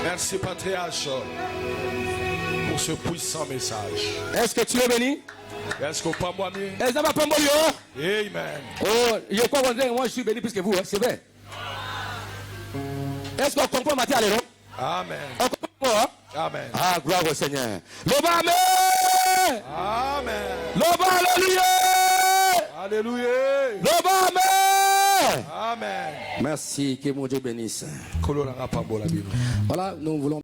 Merci, Patriarche, pour ce puissant message. Est-ce que tu es béni? Est-ce qu'on peut moi mieux? Est-ce que pas Amen. Oh, je crois que moi je suis béni plus que vous, hein? C'est vrai. Est-ce qu'on comprend Matthieu? Allez, non? Amen. On comprend, hein? Amen. Ah, gloire au Seigneur. Loba, amen. Amen. Loba, alléluia. Alléluia. Loba, amen. Amen. Merci, que mon Dieu bénisse. Voilà, nous voulons.